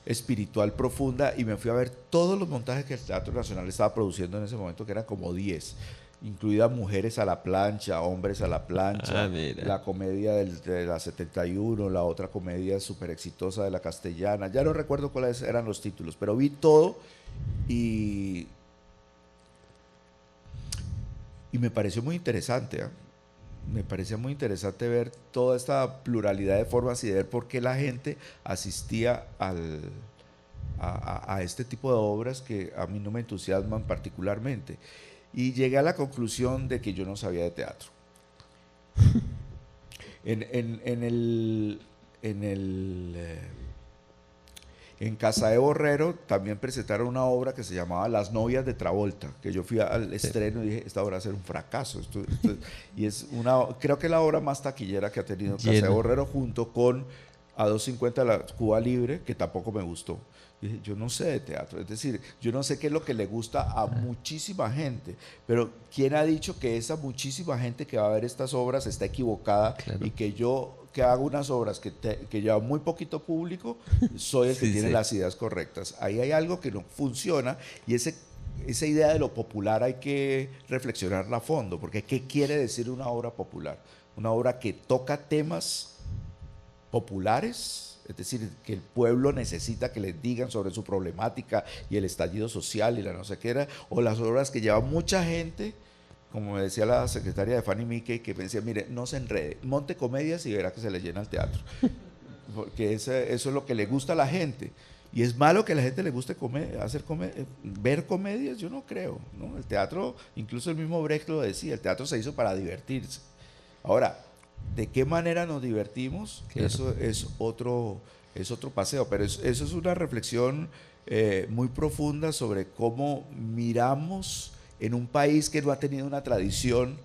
espiritual profunda, y me fui a ver todos los montajes que el Teatro Nacional estaba produciendo en ese momento, que eran como 10, incluidas Mujeres a la plancha, Hombres a la plancha, la comedia de la 71, la otra comedia súper exitosa de la Castellana, ya no recuerdo cuáles eran los títulos, pero vi todo, y me pareció muy interesante, ¿eh? Me parecía muy interesante ver toda esta pluralidad de formas, y de ver por qué la gente asistía a este tipo de obras que a mí no me entusiasman particularmente. Y llegué a la conclusión de que yo no sabía de teatro. En Casa de Borrero también presentaron una obra que se llamaba Las Novias de Travolta, que yo fui al estreno y dije, esta obra va a ser un fracaso. Y es creo que es la obra más taquillera que ha tenido Casa de Borrero, junto con A 250 la Cuba Libre, que tampoco me gustó. Y dije, yo no sé de teatro, es decir, yo no sé qué es lo que le gusta a muchísima gente, pero ¿quién ha dicho que esa muchísima gente que va a ver estas obras está equivocada? Claro. Y que yo, que hago unas obras que llevan muy poquito público, soy el que tiene las ideas correctas. Ahí hay algo que no funciona, y esa idea de lo popular hay que reflexionarla a fondo, porque ¿qué quiere decir una obra popular? Una obra que toca temas populares, Es decir, que el pueblo necesita que les digan sobre su problemática y el estallido social y la no sé qué era, o las obras que lleva mucha gente, como me decía la secretaria de Fanny Mickey, que me decía, mire, no se enrede, monte comedias y verá que se le llena el teatro, porque eso es lo que le gusta a la gente. Y es malo que a la gente le guste ver comedias, yo no creo, ¿no? El teatro, incluso el mismo Brecht lo decía, el teatro se hizo para divertirse. Ahora, ¿de qué manera nos divertimos? Claro. Eso es otro paseo, pero eso es una reflexión muy profunda sobre cómo miramos en un país que no ha tenido una tradición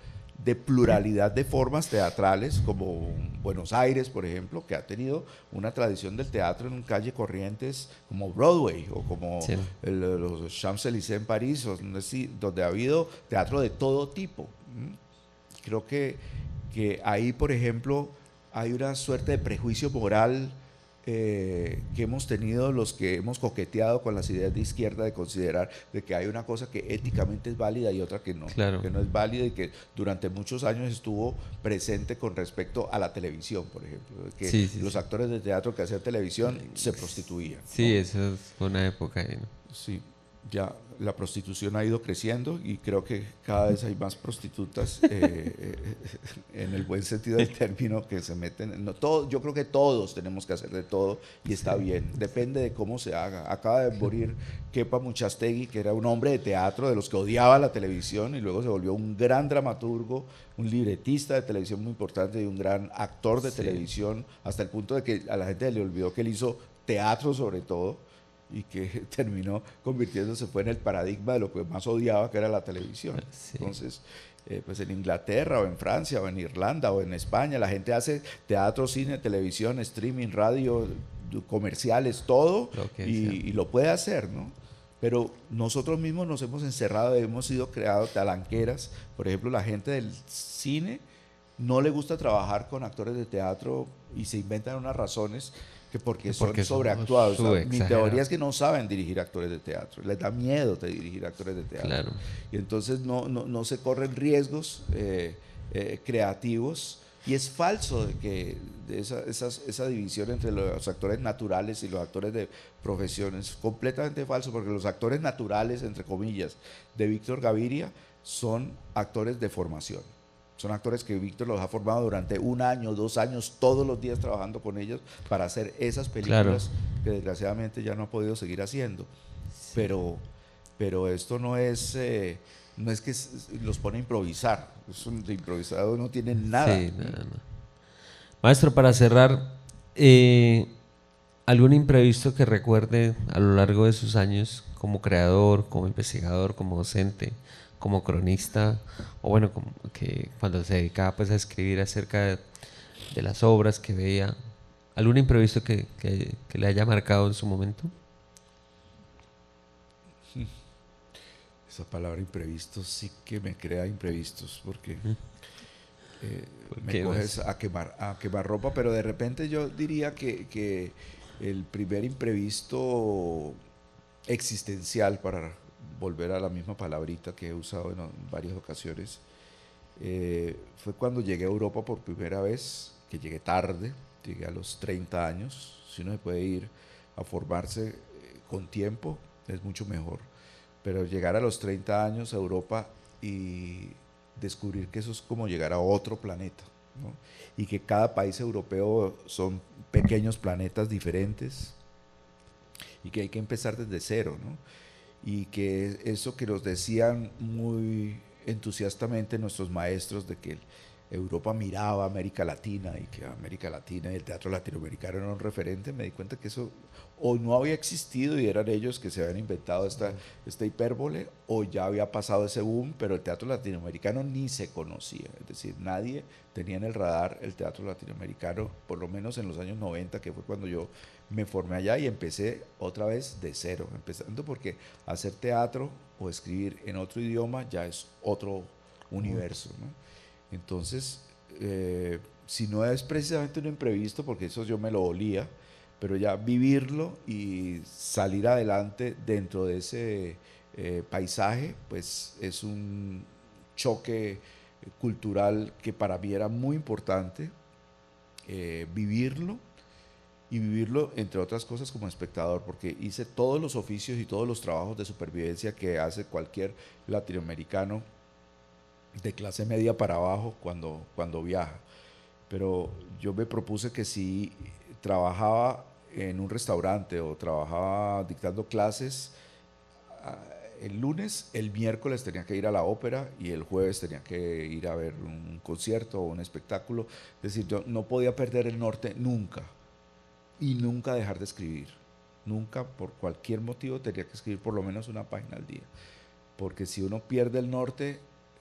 de pluralidad de formas teatrales, como Buenos Aires, por ejemplo, que ha tenido una tradición del teatro en calle Corrientes como Broadway o como Sí. los Champs-Élysées en París, donde ha habido teatro de todo tipo. Creo que ahí, por ejemplo, hay una suerte de prejuicio moral que hemos tenido los que hemos coqueteado con las ideas de izquierda de considerar de que hay una cosa que éticamente es válida y otra Claro. que no es válida y que durante muchos años estuvo presente con respecto a la televisión, por ejemplo, de que Sí, sí, los sí. actores de teatro que hacían televisión se prostituían, ¿no? Sí, eso fue una época ahí, ¿no? Sí, ya la prostitución ha ido creciendo y creo que cada vez hay más prostitutas en el buen sentido del término que se meten. No, todo, yo creo que todos tenemos que hacer de todo y está bien, depende de cómo se haga. Acaba de morir Kepa Muchastegui, que era un hombre de teatro de los que odiaba la televisión y luego se volvió un gran dramaturgo, un libretista de televisión muy importante y un gran actor de Sí. televisión, hasta el punto de que a la gente le olvidó que él hizo teatro sobre todo y que terminó convirtiéndose fue en el paradigma de lo que más odiaba, que era la televisión. Sí. Entonces, pues en Inglaterra o en Francia o en Irlanda o en España la gente hace teatro, cine, televisión, streaming, radio, comerciales, todo Lo que sea. y lo puede hacer, ¿no? Pero nosotros mismos nos hemos encerrado, hemos sido creados talanqueras. Por ejemplo, la gente del cine no le gusta trabajar con actores de teatro y se inventan unas razones que porque son Porque son sobreactuados. O sea, mi subexagerados. teoría es que no saben dirigir actores de teatro, les da miedo de dirigir actores de teatro. Claro. Y entonces no se corren riesgos creativos. Y es falso de que esa división entre los actores naturales y los actores de profesión es completamente falso, porque los actores naturales, entre comillas, de Víctor Gaviria son actores de formación. Son actores que Víctor los ha formado durante 1 año, 2 años, todos los días trabajando con ellos para hacer esas películas que desgraciadamente ya no ha podido seguir haciendo. Pero esto no es que los pone a improvisar. De improvisado no tienen nada. Sí, nada, no. Maestro, para cerrar, ¿algún imprevisto que recuerde a lo largo de sus años como creador, como investigador, como docente, como cronista, o bueno, como que cuando se dedicaba pues a escribir acerca de las obras que veía, algún imprevisto que le haya marcado en su momento? Esa palabra imprevistos sí que me crea imprevistos, porque ¿Por me qué, coges maestro? a quemar ropa, pero de repente yo diría que el primer imprevisto existencial, para volver a la misma palabrita que he usado en varias ocasiones, fue cuando llegué a Europa por primera vez, que llegué tarde, llegué a los 30 años. Si uno se puede ir a formarse con tiempo, es mucho mejor. Pero llegar a los 30 años a Europa y descubrir que eso es como llegar a otro planeta, ¿no? Y que cada país europeo son pequeños planetas diferentes y que hay que empezar desde cero, ¿no? Y que eso que nos decían muy entusiastamente nuestros maestros de que Europa miraba a América Latina y que América Latina y el teatro latinoamericano era un referente, me di cuenta que eso o no había existido y eran ellos que se habían inventado esta hipérbole, o ya había pasado ese boom, pero el teatro latinoamericano ni se conocía. Es decir, nadie tenía en el radar el teatro latinoamericano, por lo menos en los años 90, que fue cuando yo me formé allá y empecé otra vez de cero, empezando porque hacer teatro o escribir en otro idioma ya es otro universo, ¿no? Entonces, si no es precisamente un imprevisto, porque eso yo me lo olía, pero ya vivirlo y salir adelante dentro de ese paisaje, pues es un choque cultural que para mí era muy importante vivirlo y vivirlo, entre otras cosas, como espectador, porque hice todos los oficios y todos los trabajos de supervivencia que hace cualquier latinoamericano de clase media para abajo cuando viaja. Pero yo me propuse que si trabajaba en un restaurante o trabajaba dictando clases, el lunes, el miércoles tenía que ir a la ópera y el jueves tenía que ir a ver un concierto o un espectáculo. Es decir, yo no podía perder el norte nunca y nunca dejar de escribir. Nunca, por cualquier motivo, tenía que escribir por lo menos una página al día. Porque si uno pierde el norte,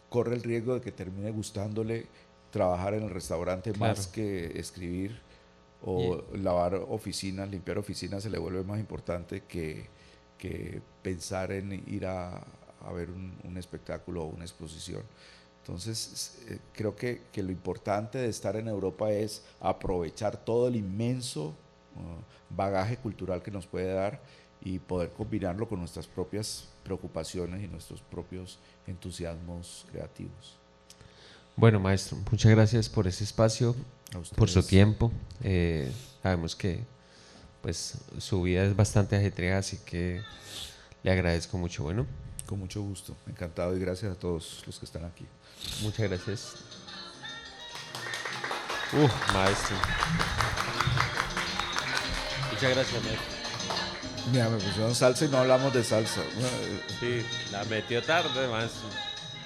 corre el riesgo de que termine gustándole trabajar en el restaurante más que escribir, o lavar oficinas, limpiar oficinas se le vuelve más importante que pensar en ir a ver un espectáculo o una exposición. Entonces, creo que lo importante de estar en Europa es aprovechar todo el inmenso bagaje cultural que nos puede dar y poder combinarlo con nuestras propias preocupaciones y nuestros propios entusiasmos creativos. Bueno, maestro, muchas gracias por ese espacio, por su tiempo. Sabemos que pues su vida es bastante ajetreada, así que le agradezco mucho. Bueno, con mucho gusto, encantado, y gracias a todos los que están aquí. Muchas gracias. Maestro. Muchas gracias, maestro. Mira, me pusieron salsa y no hablamos de salsa. Sí, la metió tarde, maestro.